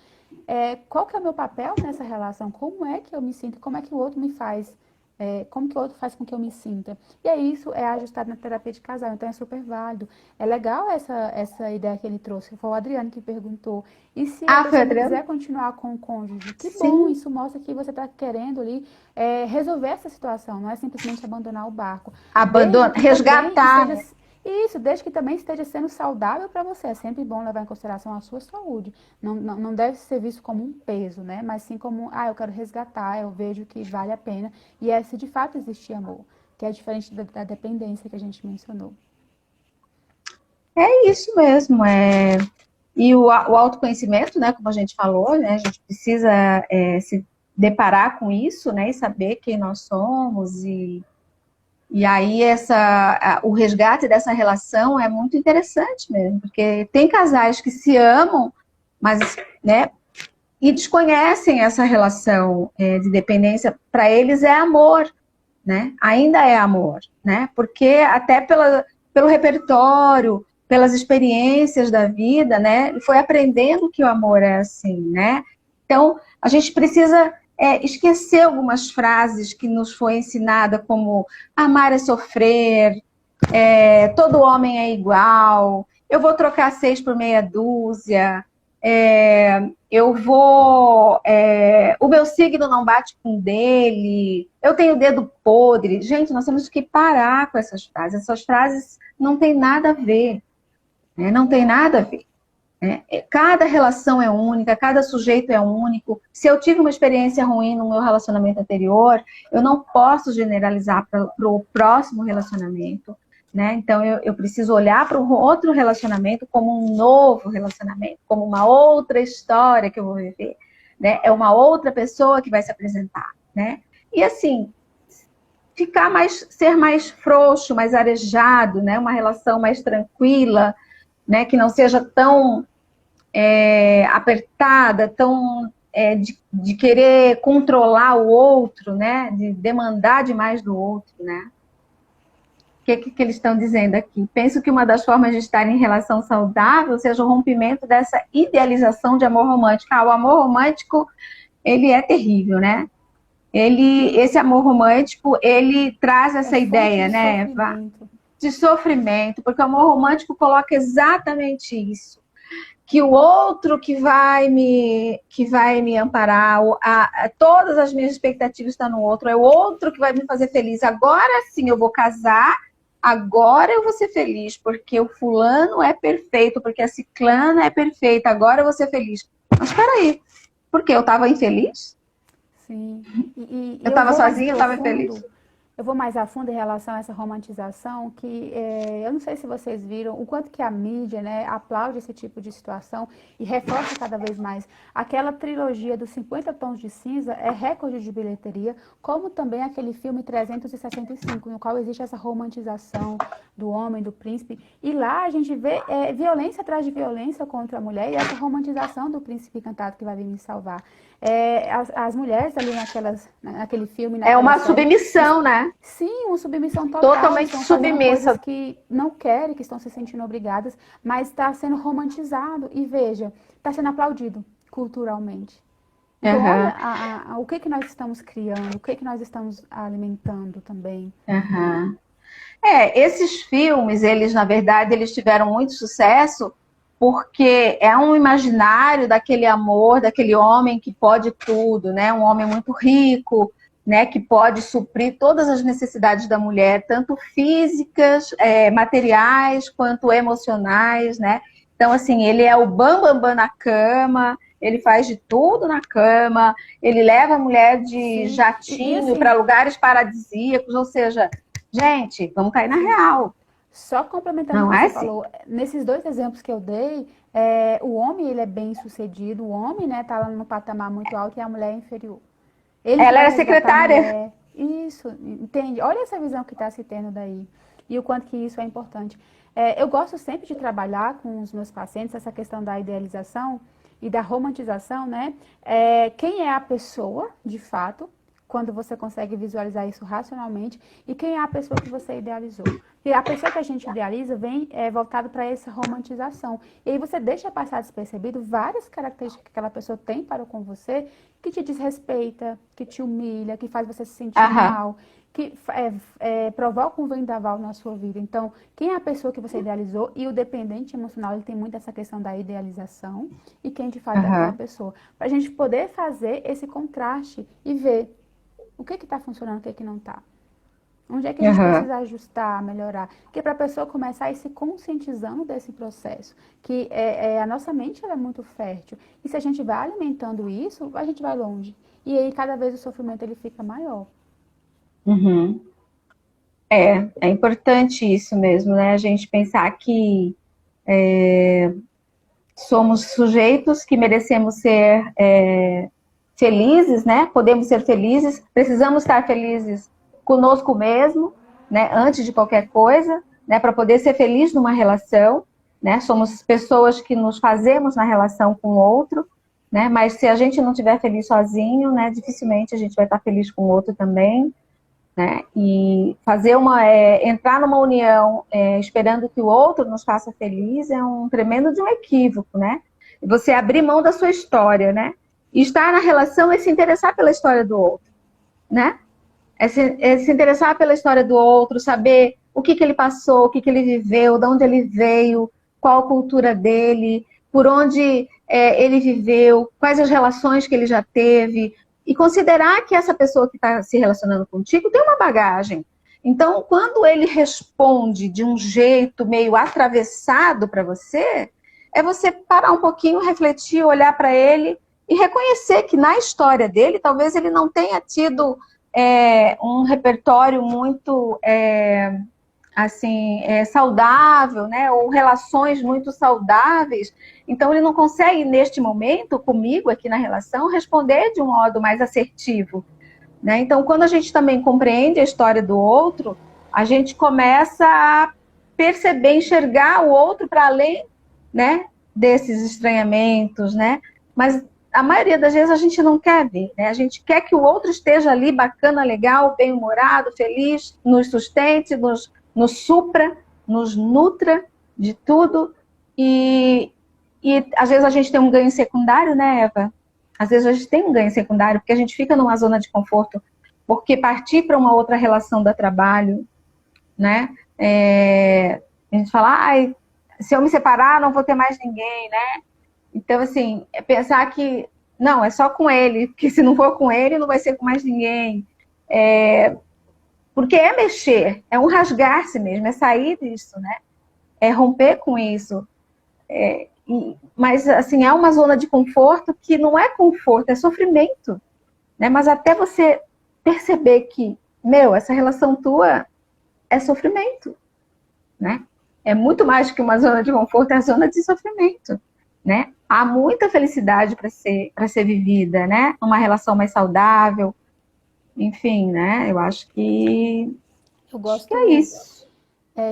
Qual que é o meu papel nessa relação? Como é que eu me sinto? Como é que o outro me faz? Como que o outro faz com que eu me sinta? E isso é ajustado na terapia de casal, então é super válido. É legal essa ideia que ele trouxe, foi o Adriano que perguntou. E se a Foi pessoa não Adriano? quiser continuar com o cônjuge, que bom, Sim. isso mostra que você está querendo ali resolver essa situação, não é simplesmente abandonar o barco. Desde que Resgatar. também isso, desde que também esteja sendo saudável para você. É sempre bom levar em consideração a sua saúde. Não deve ser visto como um peso, né? Mas sim como, eu quero resgatar, eu vejo que vale a pena. E é se de fato existir amor, que é diferente da dependência que a gente mencionou. É isso mesmo. E o autoconhecimento, né, como a gente falou, né, a gente precisa se deparar com isso, né, e saber quem nós somos. E aí o resgate dessa relação é muito interessante mesmo, porque tem casais que se amam, mas, né, e desconhecem essa relação de dependência. Para eles é amor, né? Ainda é amor, né? Porque até pelo repertório, pelas experiências da vida, né? Ele foi aprendendo que o amor é assim, né? Então, a gente precisa esquecer algumas frases que nos foi ensinada, como amar é sofrer, todo homem é igual, eu vou trocar 6 por meia dúzia, o meu signo não bate com o dele, eu tenho dedo podre. Gente, nós temos que parar com essas frases. Essas frases não têm nada a ver, né? Não tem nada a ver. Cada relação é única, cada sujeito é único. Se eu tive uma experiência ruim no meu relacionamento anterior, eu não posso generalizar para o próximo relacionamento, né? Então, eu preciso olhar para o outro relacionamento como um novo relacionamento, como uma outra história que eu vou viver, né? É uma outra pessoa que vai se apresentar, né? E assim, ser mais frouxo, mais arejado, né? Uma relação mais tranquila, né? Que não seja tão apertada, tão de querer controlar o outro, né? De demandar demais do outro, né? O que eles estão dizendo aqui? Penso que uma das formas de estar em relação saudável seja o rompimento dessa idealização de amor romântico. O amor romântico, ele é terrível, né? Esse amor romântico, ele traz essa ideia, né, Eva? De sofrimento, porque o amor romântico coloca exatamente isso. Que o outro que vai me amparar, todas as minhas expectativas estão no outro, é o outro que vai me fazer feliz. Agora sim eu vou casar, agora eu vou ser feliz, porque o fulano é perfeito, porque a ciclana é perfeita, agora eu vou ser feliz. Mas espera aí, porque eu estava infeliz? Sim. Eu estava sozinha, eu estava infeliz? Eu vou mais a fundo em relação a essa romantização, que eu não sei se vocês viram o quanto que a mídia, né, aplaude esse tipo de situação e reforça cada vez mais. Aquela trilogia dos 50 Tons de Cinza é recorde de bilheteria, como também aquele filme 365, no qual existe essa romantização do homem, do príncipe. E lá a gente vê violência atrás de violência contra a mulher e essa romantização do príncipe encantado que vai vir me salvar. As mulheres ali naquele filme, É naquela uma série, submissão, né? sim, uma submissão total. Totalmente Estão fazendo submissa. coisas que não querem, que estão se sentindo obrigadas, mas está sendo romantizado. E veja, está sendo aplaudido culturalmente. Então, Aham, olha o que que nós estamos criando, o que que nós estamos alimentando também. aham. Esses filmes, eles, na verdade, eles tiveram muito sucesso porque é um imaginário daquele amor, daquele homem que pode tudo, né? Um homem muito rico, né? Que pode suprir todas as necessidades da mulher, tanto físicas, materiais, quanto emocionais, né? Então, assim, ele é o bam, bam, bam na cama, ele faz de tudo na cama, ele leva a mulher de Sim, e jatinho assim, para lugares paradisíacos, ou seja, gente, vamos cair na real. só complementando o Não que é você assim. falou, nesses dois exemplos que eu dei, o homem ele é bem sucedido, o homem, né, tá lá no patamar muito alto e a mulher é inferior. Ele que Ela vai era resgatar a secretária. mulher. Isso, entende? Olha essa visão que está se tendo daí. E o quanto que isso é importante. Eu gosto sempre de trabalhar com os meus pacientes essa questão da idealização e da romantização, né? Quem é a pessoa, de fato, quando você consegue visualizar isso racionalmente, e quem é a pessoa que você idealizou. E a pessoa que a gente idealiza vem voltado para essa romantização. E aí você deixa passar despercebido várias características que aquela pessoa tem para com você que te desrespeita, que te humilha, que faz você se sentir Aham, mal, que provoca um vendaval na sua vida. Então, quem é a pessoa que você idealizou? E o dependente emocional, ele tem muito essa questão da idealização e quem de fato é aquela aham, pessoa. Para a gente poder fazer esse contraste e ver o que está funcionando, o que não está. Onde é que a gente aham, precisa ajustar, melhorar? Porque para a pessoa começar a ir se conscientizando desse processo, que a nossa mente ela é muito fértil. E se a gente vai alimentando isso, a gente vai longe. E aí cada vez o sofrimento ele fica maior. uhum. É importante isso mesmo, né? A gente pensar que somos sujeitos que merecemos ser felizes, né? Podemos ser felizes, precisamos estar felizes conosco mesmo, né? Antes de qualquer coisa, né? Para poder ser feliz numa relação, né? Somos pessoas que nos fazemos na relação com o outro, né? Mas se a gente não estiver feliz sozinho, né? Dificilmente a gente vai estar feliz com o outro também, né? E fazer entrar numa união esperando que o outro nos faça feliz é um tremendo de um equívoco, né? Você abrir mão da sua história, né? E estar na relação é se interessar pela história do outro, né? É se interessar pela história do outro, saber o que ele passou, o que ele viveu, de onde ele veio, qual a cultura dele, por onde ele viveu, quais as relações que ele já teve, e considerar que essa pessoa que está se relacionando contigo tem uma bagagem. Então, quando ele responde de um jeito meio atravessado para você, é você parar um pouquinho, refletir, olhar para ele e reconhecer que na história dele, talvez ele não tenha tido um repertório muito saudável, né? Ou relações muito saudáveis. Então, ele não consegue, neste momento, comigo, aqui na relação, responder de um modo mais assertivo, né? Então, quando a gente também compreende a história do outro, a gente começa a perceber, enxergar o outro para além, né, desses estranhamentos, né? Mas a maioria das vezes a gente não quer ver, né? A gente quer que o outro esteja ali bacana, legal, bem-humorado, feliz, nos sustente, nos supra, nos nutra de tudo. E às vezes a gente tem um ganho secundário, né, Eva? Às vezes a gente tem um ganho secundário porque a gente fica numa zona de conforto, porque partir para uma outra relação dá trabalho, né? A gente fala, ai, se eu me separar, não vou ter mais ninguém, né? Então, assim, é pensar que, não, é só com ele, porque se não for com ele, não vai ser com mais ninguém. Porque é mexer, é um rasgar-se mesmo, é sair disso, né? É romper com isso. Mas, assim, é uma zona de conforto que não é conforto, é sofrimento, né? Mas até você perceber que essa relação tua é sofrimento, né? É muito mais que uma zona de conforto, é a zona de sofrimento, né? Há muita felicidade para ser vivida, né? Uma relação mais saudável, enfim, né? Eu Eu acho que gosto é isso.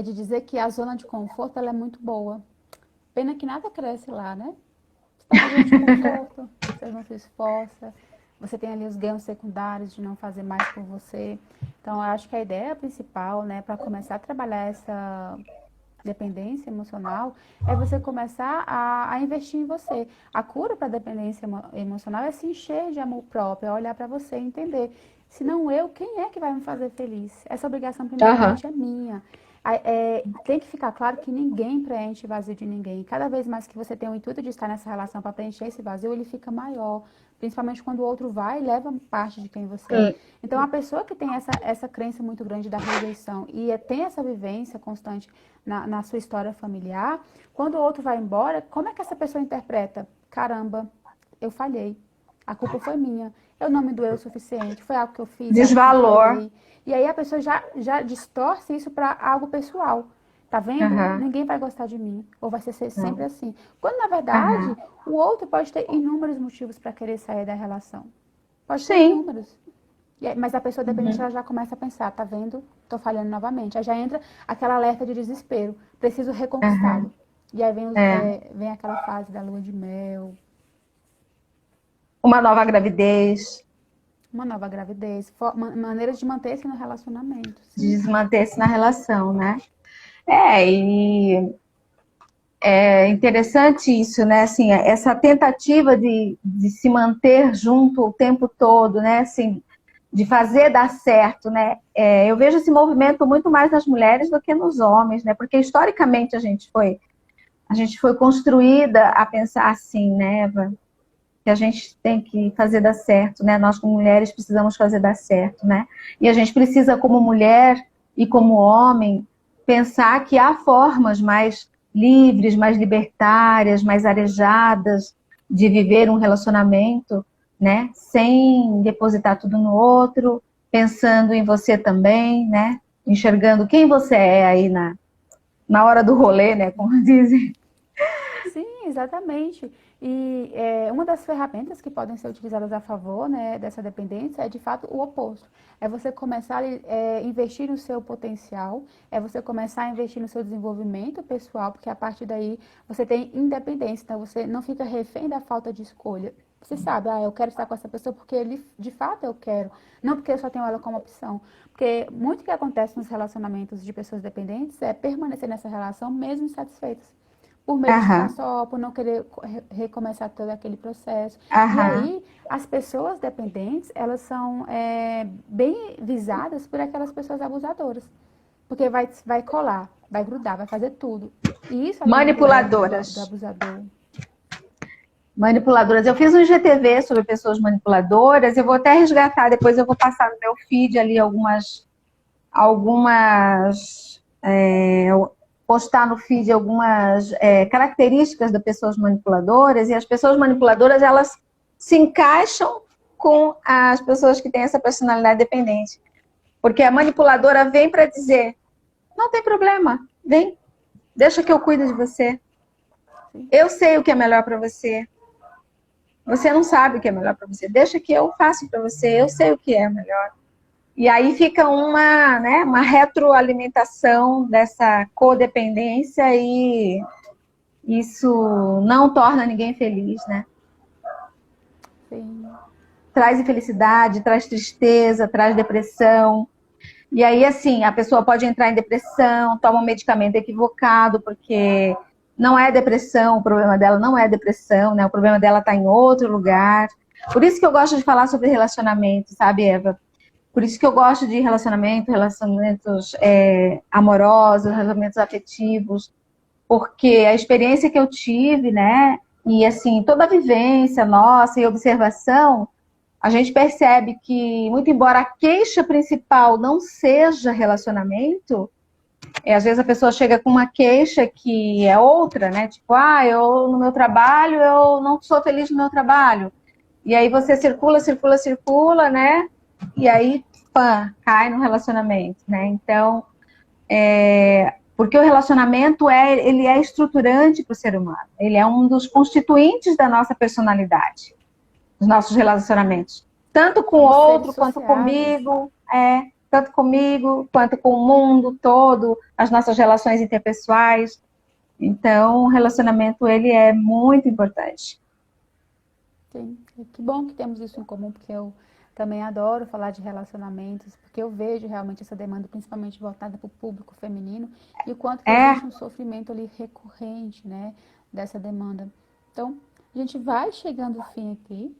de dizer que a zona de conforto ela é muito boa. Pena que nada cresce lá, né? Você está na zona de conforto, você não se esforça, você tem ali os ganhos secundários de não fazer mais por você. Então, eu acho que a ideia principal, né, para começar a trabalhar essa dependência emocional é você começar a investir em você. A cura para a dependência emocional é se encher de amor próprio, é olhar para você e entender. Se não eu, quem é que vai me fazer feliz? Essa obrigação, Aham. primeiramente, é minha. Tem que ficar claro que ninguém preenche vazio de ninguém. Cada vez mais que você tem o intuito de estar nessa relação para preencher esse vazio, ele fica maior. Principalmente quando o outro vai e leva parte de quem você é. Hum. Então, a pessoa que tem essa crença muito grande da rejeição e tem essa vivência constante na sua história familiar, quando o outro vai embora, como é que essa pessoa interpreta? Caramba, eu falhei. A culpa foi minha. Eu não me doei o suficiente. Foi algo que eu fiz, algo que eu Desvalor. falei. E aí a pessoa já distorce isso para algo pessoal. Tá vendo? Aham. Ninguém vai gostar de mim. Ou vai ser sempre assim. Quando, na Aham. verdade, o outro pode ter inúmeros motivos para querer sair da relação. Pode ter Sim. inúmeros. Mas a pessoa dependente, ela já começa a pensar, tá vendo? Tô falhando novamente. Aí já entra aquela alerta de desespero. Preciso reconquistá-lo. Aham. E aí É. vem aquela fase da lua de mel, Uma nova gravidez, uma nova gravidez, maneiras de manter-se no relacionamento. de Sim, desmanter-se na relação, né? E é interessante isso, né? Assim, essa tentativa de se manter junto o tempo todo, né? Assim, de fazer dar certo, né? Eu vejo esse movimento muito mais nas mulheres do que nos homens, né? Porque historicamente a gente foi construída a pensar assim, né, Eva? Que a gente tem que fazer dar certo, né? Nós como mulheres precisamos fazer dar certo, né? E a gente precisa, como mulher e como homem, pensar que há formas mais livres, mais libertárias, mais arejadas de viver um relacionamento, né? Sem depositar tudo no outro, pensando em você também, né? Enxergando quem você é aí na hora do rolê, né? Como dizem. sim, exatamente. E uma das ferramentas que podem ser utilizadas a favor, né, dessa dependência é, de fato, o oposto. É você começar a investir no seu potencial, é você começar a investir no seu desenvolvimento pessoal, porque a partir daí você tem independência, então você não fica refém da falta de escolha. Você sabe, eu quero estar com essa pessoa porque de fato eu quero, não porque eu só tenho ela como opção. Porque muito que acontece nos relacionamentos de pessoas dependentes é permanecer nessa relação mesmo insatisfeitas. Por medo de ficar Aham, só, por não querer recomeçar todo aquele processo. E aham. aí, as pessoas dependentes, elas são bem visadas por aquelas pessoas abusadoras. Porque vai colar, vai grudar, vai fazer tudo. E isso alimenta o ego do Manipuladoras. abusador. Manipuladoras. Eu fiz um IGTV sobre pessoas manipuladoras. Eu vou até resgatar, depois eu vou passar no meu feed ali postar no feed algumas características das pessoas manipuladoras. E as pessoas manipuladoras, elas se encaixam com as pessoas que têm essa personalidade dependente. Porque a manipuladora vem para dizer, não tem problema, vem, deixa que eu cuido de você. Eu sei o que é melhor para você. Você não sabe o que é melhor para você. Deixa que eu faço para você. Eu sei o que é melhor. E aí fica uma retroalimentação dessa codependência e isso não torna ninguém feliz, né? Sim. Traz infelicidade, traz tristeza, traz depressão. E aí, assim, a pessoa pode entrar em depressão, toma um medicamento equivocado, porque não é depressão, o problema dela não é depressão, né? O problema dela está em outro lugar. Por isso que eu gosto de falar sobre relacionamento, sabe, Eva? Por isso que eu gosto de relacionamentos amorosos, relacionamentos afetivos, porque a experiência que eu tive, né? E assim, toda a vivência nossa e observação, a gente percebe que, muito embora a queixa principal não seja relacionamento, às vezes a pessoa chega com uma queixa que é outra, né? Tipo, eu no meu trabalho, eu não sou feliz no meu trabalho. E aí você circula, né? E aí pã, cai no relacionamento, né? Então, porque o relacionamento ele é estruturante para o ser humano. Ele é um dos constituintes da nossa personalidade, dos nossos relacionamentos. Tanto com o Somos seres outro, quanto sociáveis. comigo, tanto comigo, quanto com o mundo todo, as nossas relações interpessoais. Então, o relacionamento, ele é muito importante. Sim. E que bom que temos isso em comum, porque eu também adoro falar de relacionamentos, porque eu vejo realmente essa demanda, principalmente voltada para o público feminino, e o quanto que É, existe um sofrimento ali recorrente, né, dessa demanda. Então, a gente vai chegando ao fim aqui.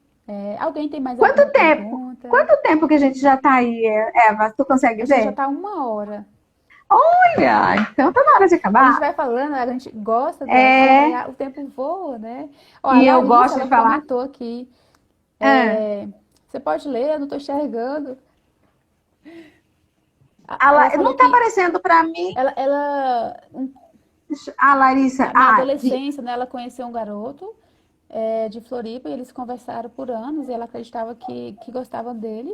Alguém tem mais alguma quanto tempo? pergunta? Quanto tempo que a gente já está aí, Eva? Tu consegue A gente já ver? está 1 hora. Olha, então tá na hora de A gente acabar. vai falando, a gente gosta do assunto, aí É, o tempo voa, né? Ó, a e eu Larissa, gosto de ela falar. comentou aqui. Ah, Você pode ler, eu não estou enxergando. Ela não falou está que aparecendo para mim. A Larissa. na adolescência, né, ela conheceu um garoto de Floripa e eles conversaram por anos e ela acreditava que gostava dele.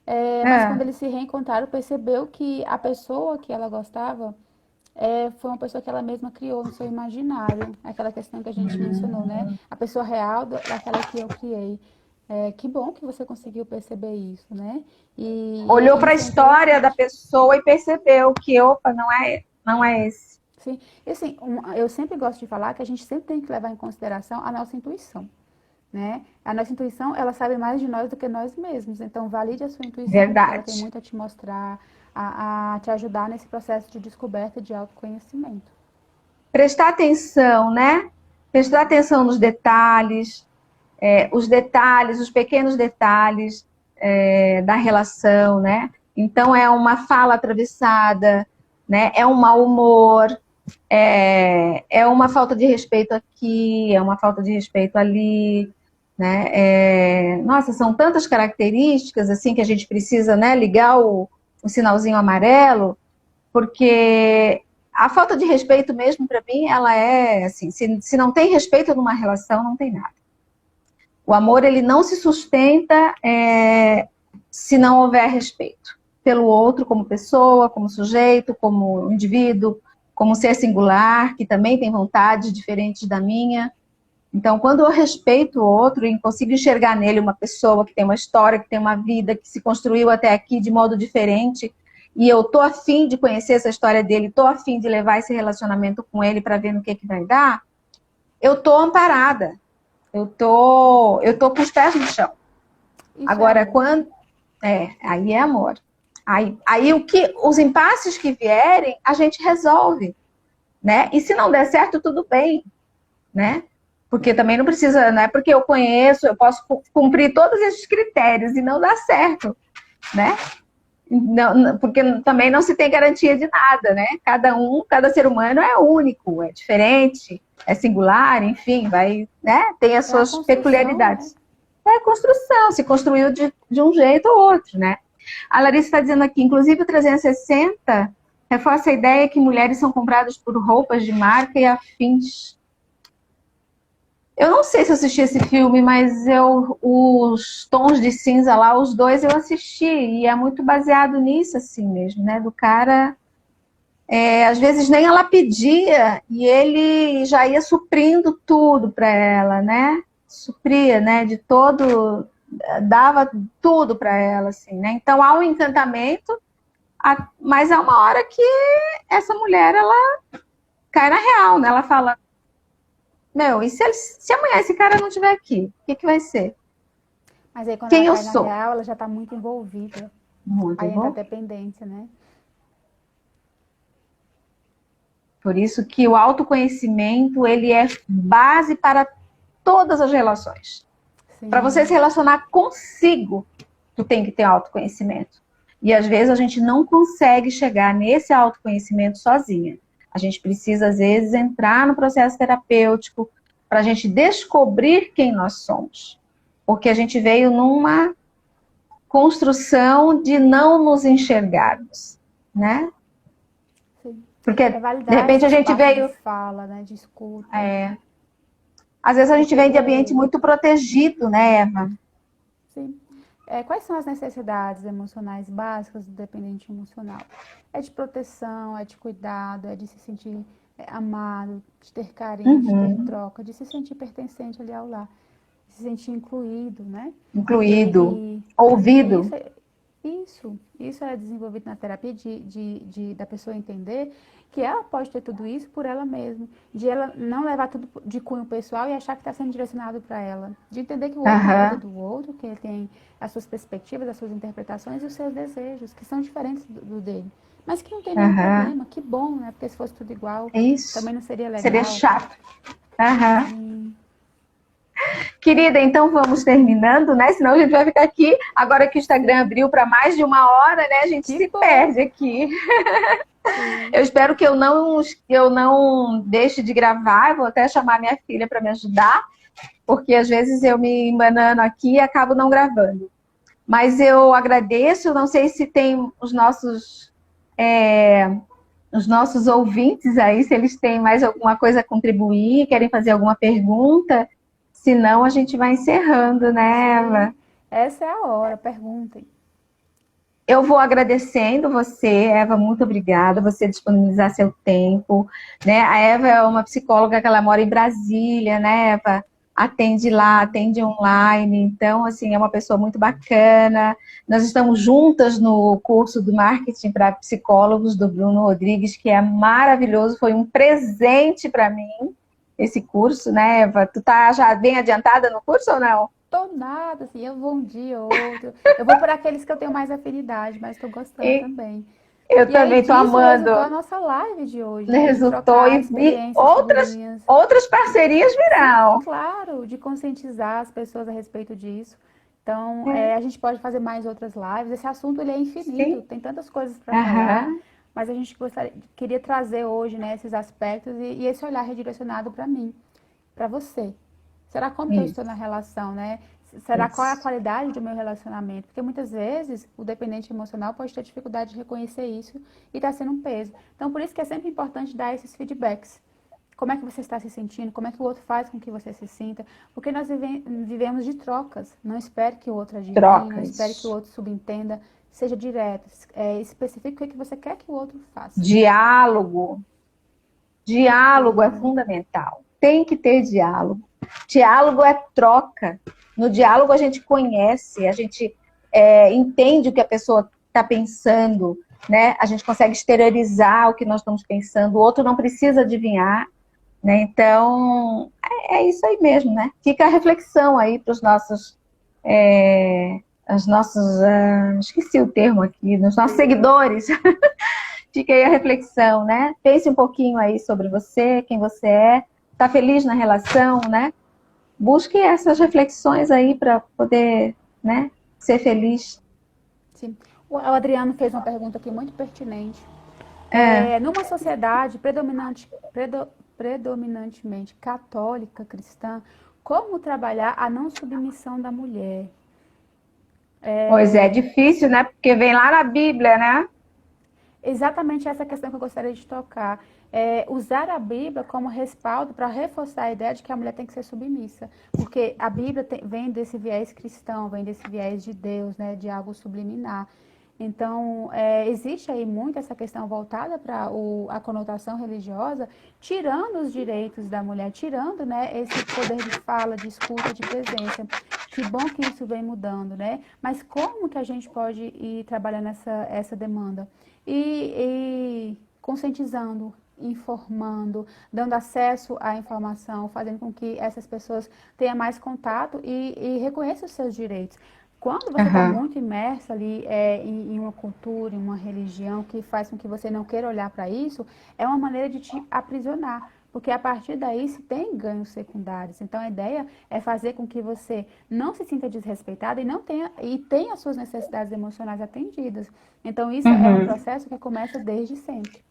Mas quando Ah, eles se reencontraram, percebeu que a pessoa que ela gostava foi uma pessoa que ela mesma criou no seu imaginário. Aquela questão que a gente mencionou, né? A pessoa real daquela que eu criei. Que bom que você conseguiu perceber isso, né? olhou E para a isso é história da interessante. pessoa e percebeu que, opa, não é esse. Sim. E assim, eu sempre gosto de falar que a gente sempre tem que levar em consideração a nossa intuição, né? A nossa intuição, ela sabe mais de nós do que nós mesmos. Então, valide a sua intuição, porque ela tem Verdade. muito a te mostrar, a te ajudar nesse processo de descoberta e de autoconhecimento. Prestar atenção, né? Prestar atenção nos detalhes, os pequenos detalhes da relação, né? Então é uma fala atravessada, né? É um mau humor, é uma falta de respeito aqui, é uma falta de respeito ali, né? Nossa, são tantas características assim que a gente precisa, né, ligar o sinalzinho amarelo, porque a falta de respeito mesmo para mim, ela é assim, se não tem respeito numa relação, não tem nada. O amor, ele não se sustenta se não houver respeito pelo outro como pessoa, como sujeito, como indivíduo, como ser singular, que também tem vontades diferentes da minha. Então, quando eu respeito o outro e consigo enxergar nele uma pessoa que tem uma história, que tem uma vida, que se construiu até aqui de modo diferente, e eu tô afim de conhecer essa história dele, tô afim de levar esse relacionamento com ele para ver no que vai dar, eu tô amparada. Eu tô com os pés no chão. Isso é Agora, amor. aí é amor. Aí os impasses que vierem, a gente resolve, né? E se não der certo, tudo bem, né? Porque também não precisa, não é porque eu conheço, eu posso cumprir todos esses critérios e não dar certo, né? Não, porque também não se tem garantia de nada, né? Cada ser humano é único, é diferente, é singular, enfim, né? Tem as É a suas construção, né? peculiaridades. É construção, se construiu de um jeito ou outro, né? A Larissa está dizendo aqui, inclusive o 360 reforça a ideia que mulheres são compradas por roupas de marca e afins. Eu não sei se eu assisti esse filme, mas os Tons de Cinza lá, os dois eu assisti, e é muito baseado nisso, assim mesmo, né? Do cara, às vezes nem ela pedia, e ele já ia suprindo tudo para ela, né? Supria, né? Dava tudo para ela, assim, né? Então há um encantamento, mas há uma hora que essa mulher, ela cai na real, né? Ela fala, meu, e se amanhã esse cara não estiver aqui, o que vai ser? Mas aí quando ela Quem eu cai na sou? real, ela já está muito envolvida. Muito Aí entra a bom. dependência, né? Por isso que o autoconhecimento, ele é base para todas as relações. Para você Sim. se relacionar consigo, tu tem que ter autoconhecimento. E às vezes a gente não consegue chegar nesse autoconhecimento sozinha. A gente precisa, às vezes, entrar no processo terapêutico para a gente descobrir quem nós somos. Porque a gente veio numa construção de não nos enxergarmos, né? Sim. Porque, É de validar repente, esse a gente espaço de veio... fala, né? De escuta. Às vezes a gente Porque vem de ambiente muito protegido, né, Eva? sim. quais são as necessidades emocionais básicas do dependente emocional? É de proteção, é de cuidado, é de se sentir amado, de ter carinho, de ter Uhum. troca, de se sentir pertencente ali ao lar, de se sentir incluído, né? Incluído, E ouvido. isso é desenvolvido na terapia da pessoa entender que ela pode ter tudo isso por ela mesma, de ela não levar tudo de cunho pessoal e achar que está sendo direcionado para ela, de entender que o outro tem a vida Aham, do outro, que ele tem as suas perspectivas, as suas interpretações e os seus desejos, que são diferentes do dele, mas que não tem nenhum aham. problema, que bom, né? Porque se fosse tudo igual, É isso. também não seria Seria legal. chato. Aham. Sim, Querida, então vamos terminando, né? Senão a gente vai ficar aqui. Agora que o Instagram sim, abriu para mais de 1 hora, né? A gente que se bom, perde aqui. sim. Eu espero que eu não deixe de gravar. Eu vou até chamar minha filha para me ajudar, porque às vezes eu me embanano aqui e acabo não gravando. Mas eu agradeço. Não sei se tem os nossos ouvintes aí, se eles têm mais alguma coisa a contribuir, querem fazer alguma pergunta. Senão a gente vai encerrando, né, Eva? Sim, essa é a hora, perguntem. Eu vou agradecendo você, Eva, muito obrigada, você disponibilizar seu tempo, né? A Eva é uma psicóloga que ela mora em Brasília, né, Eva? Atende lá, Sim, atende online, então, assim, é uma pessoa muito bacana. Nós estamos juntas no curso do Marketing para Psicólogos do Bruno Rodrigues, que é maravilhoso, foi um presente para mim esse curso, né, Eva? Tu tá já bem adiantada no curso ou não? tô nada, assim, eu vou um dia ou outro. Eu vou por aqueles que eu tenho mais afinidade, mas estou gostando E também. eu E aí também estou disso resultou a amando. nossa live de hoje, né? De Resultou trocar e experiências sobre linhas. outras parcerias Sim, virão. claro, de conscientizar as pessoas a respeito disso. Então, É, a gente pode fazer mais outras lives. Esse assunto ele é infinito, sim. tem tantas coisas para falar, Aham. mas a gente queria trazer hoje, né, esses aspectos e esse olhar redirecionado para mim, para você. Será como que eu estou na Isso, relação, né? Será qual é a isso. qualidade do meu relacionamento? Porque muitas vezes o dependente emocional pode ter dificuldade de reconhecer isso e está sendo um peso. Então, por isso que é sempre importante dar esses feedbacks. Como é que você está se sentindo? Como é que o outro faz com que você se sinta? Porque nós vivemos de trocas. Não espere que o outro adivinhe, não espere que o Trocas. outro subentenda. Seja direto, especifique o que você quer que o outro faça. Diálogo. Diálogo é Sim, fundamental. Tem que ter diálogo. Diálogo é troca. No diálogo a gente conhece, a gente entende o que a pessoa está pensando, né? A gente consegue exteriorizar o que nós estamos pensando. O outro não precisa adivinhar, né? Então, é isso aí mesmo, né? Fica a reflexão aí para os nossos, esqueci o termo aqui, nos nossos seguidores. Fica aí a reflexão, né? Pense um pouquinho aí sobre você, quem você é, está feliz na relação, né? Busque essas reflexões aí para poder, né, ser feliz. sim. O Adriano fez uma pergunta aqui muito pertinente. É, Numa sociedade predominantemente católica, cristã, como trabalhar a não submissão da mulher? pois é, difícil, né? Porque vem lá na Bíblia, né? Exatamente essa questão que eu gostaria de tocar. Usar a Bíblia como respaldo para reforçar a ideia de que a mulher tem que ser submissa. Porque a Bíblia vem desse viés cristão, vem desse viés de Deus, né, de algo subliminar. Então, existe aí muito essa questão voltada para a conotação religiosa, tirando os direitos da mulher, tirando, né, esse poder de fala, de escuta, de presença. Que bom que isso vem mudando, né? Mas como que a gente pode ir trabalhando essa demanda? E conscientizando, informando, dando acesso à informação, fazendo com que essas pessoas tenham mais contato e reconheçam os seus direitos. Quando você está Aham. muito imersa ali em uma cultura, em uma religião que faz com que você não queira olhar para isso, é uma maneira de te aprisionar. Porque a partir daí se tem ganhos secundários. Então a ideia é fazer com que você não se sinta desrespeitada e tenha as suas necessidades emocionais atendidas. Então isso é um Uhum. processo que começa desde sempre.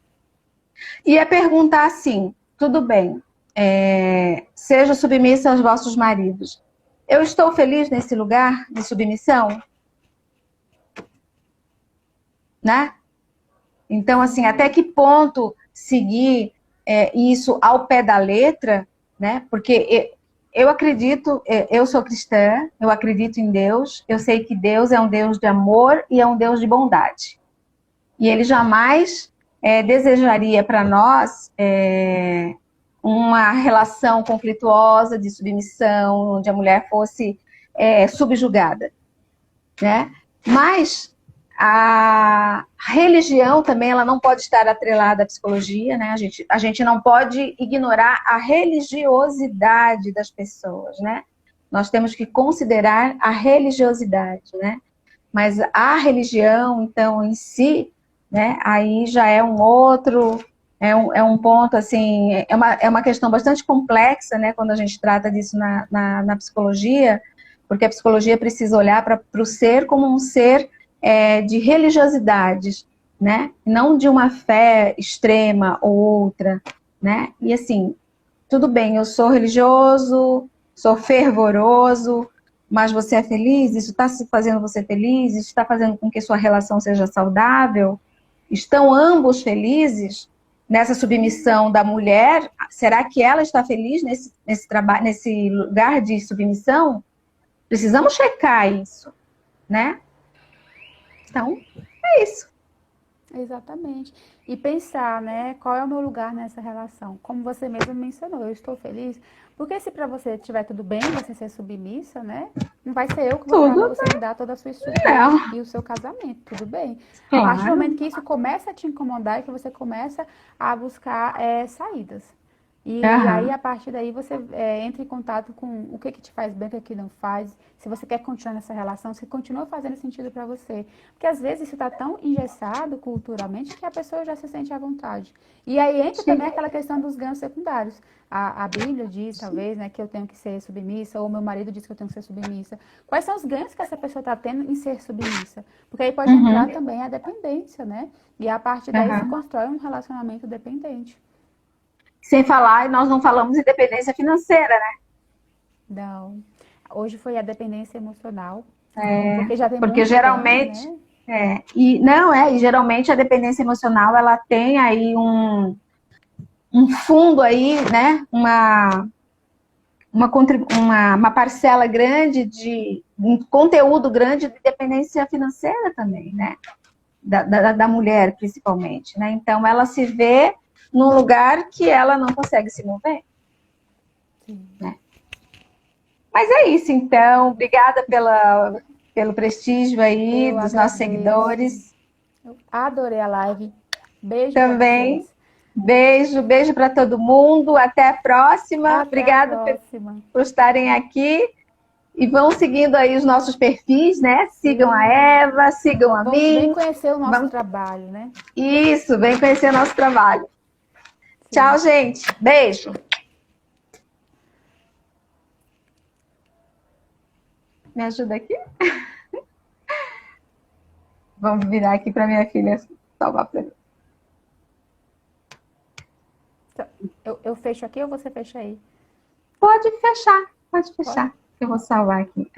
E é perguntar assim, tudo bem, seja submissa aos vossos maridos. Eu estou feliz nesse lugar de submissão, né? Então, assim, até Sim, que ponto seguir isso ao pé da letra, né? Porque eu acredito, eu sou cristã, eu acredito em Deus, eu sei que Deus é um Deus de amor e é um Deus de bondade. E Ele jamais desejaria para nós uma relação conflituosa de submissão, onde a mulher fosse subjugada, né? Mas a religião também ela não pode estar atrelada à psicologia, né? A gente não pode ignorar a religiosidade das pessoas, né? Nós temos que considerar a religiosidade, né? Mas a religião, então, em si, né? Aí já é um outro, é um ponto, assim, é uma questão bastante complexa, né? Quando a gente trata disso na psicologia, porque a psicologia precisa olhar para o ser como um ser de religiosidades, né? Não de uma fé extrema ou outra, né? E assim, tudo bem, eu sou religioso, sou fervoroso, mas você é feliz? Isso está fazendo você feliz? Isso está fazendo com que sua relação seja saudável? Estão ambos felizes nessa submissão da mulher? Será que ela está feliz nesse trabalho, nesse lugar de submissão? Precisamos checar isso, né? Então, é isso. Exatamente. E pensar, né, qual é o meu lugar nessa relação? Como você mesmo mencionou, eu estou feliz. Porque se para você estiver tudo bem, você ser submissa, né? Não vai ser eu que vou falar para você mudar toda a sua estrutura e o seu casamento, tudo bem? A partir do momento que isso começa a te incomodar e que você começa a buscar saídas. E aí, a partir daí, você entra em contato com o que te faz bem, o que não faz. Se você quer continuar nessa relação, se continua fazendo sentido para você. Porque, às vezes, isso está tão engessado culturalmente que a pessoa já se sente à vontade. E aí entra também aquela questão dos ganhos secundários. A Bíblia diz, talvez, né, que eu tenho que ser submissa, ou meu marido diz que eu tenho que ser submissa. Quais são os ganhos que essa pessoa está tendo em ser submissa? Porque aí pode entrar também a dependência, né? E a partir daí se constrói um relacionamento dependente. Sem falar, nós não falamos em dependência financeira, né? Não. Hoje foi a dependência emocional. Porque já tem porque geralmente... tempo, né? E geralmente a dependência emocional, ela tem aí um fundo aí, né? Uma parcela grande um conteúdo grande de dependência financeira também, né? Da mulher, principalmente, né? Então, ela se vê num lugar que ela não consegue se mover. Né? Mas é isso, então. Obrigada pelo prestígio aí dos nossos seguidores. Eu adorei a live. Beijo também. Pra vocês. Beijo para todo mundo. Até a próxima. Obrigada a próxima. por estarem aqui. E vão seguindo aí os nossos perfis, né? Sigam a Eva, sigam a mim. Vem conhecer o nosso trabalho, né? Isso, vem conhecer o nosso trabalho. Sim. Tchau, gente. Beijo. Me ajuda aqui? Vamos virar aqui para minha filha salvar para mim. Eu fecho aqui ou você fecha aí? Pode fechar. Pode? Eu vou salvar aqui.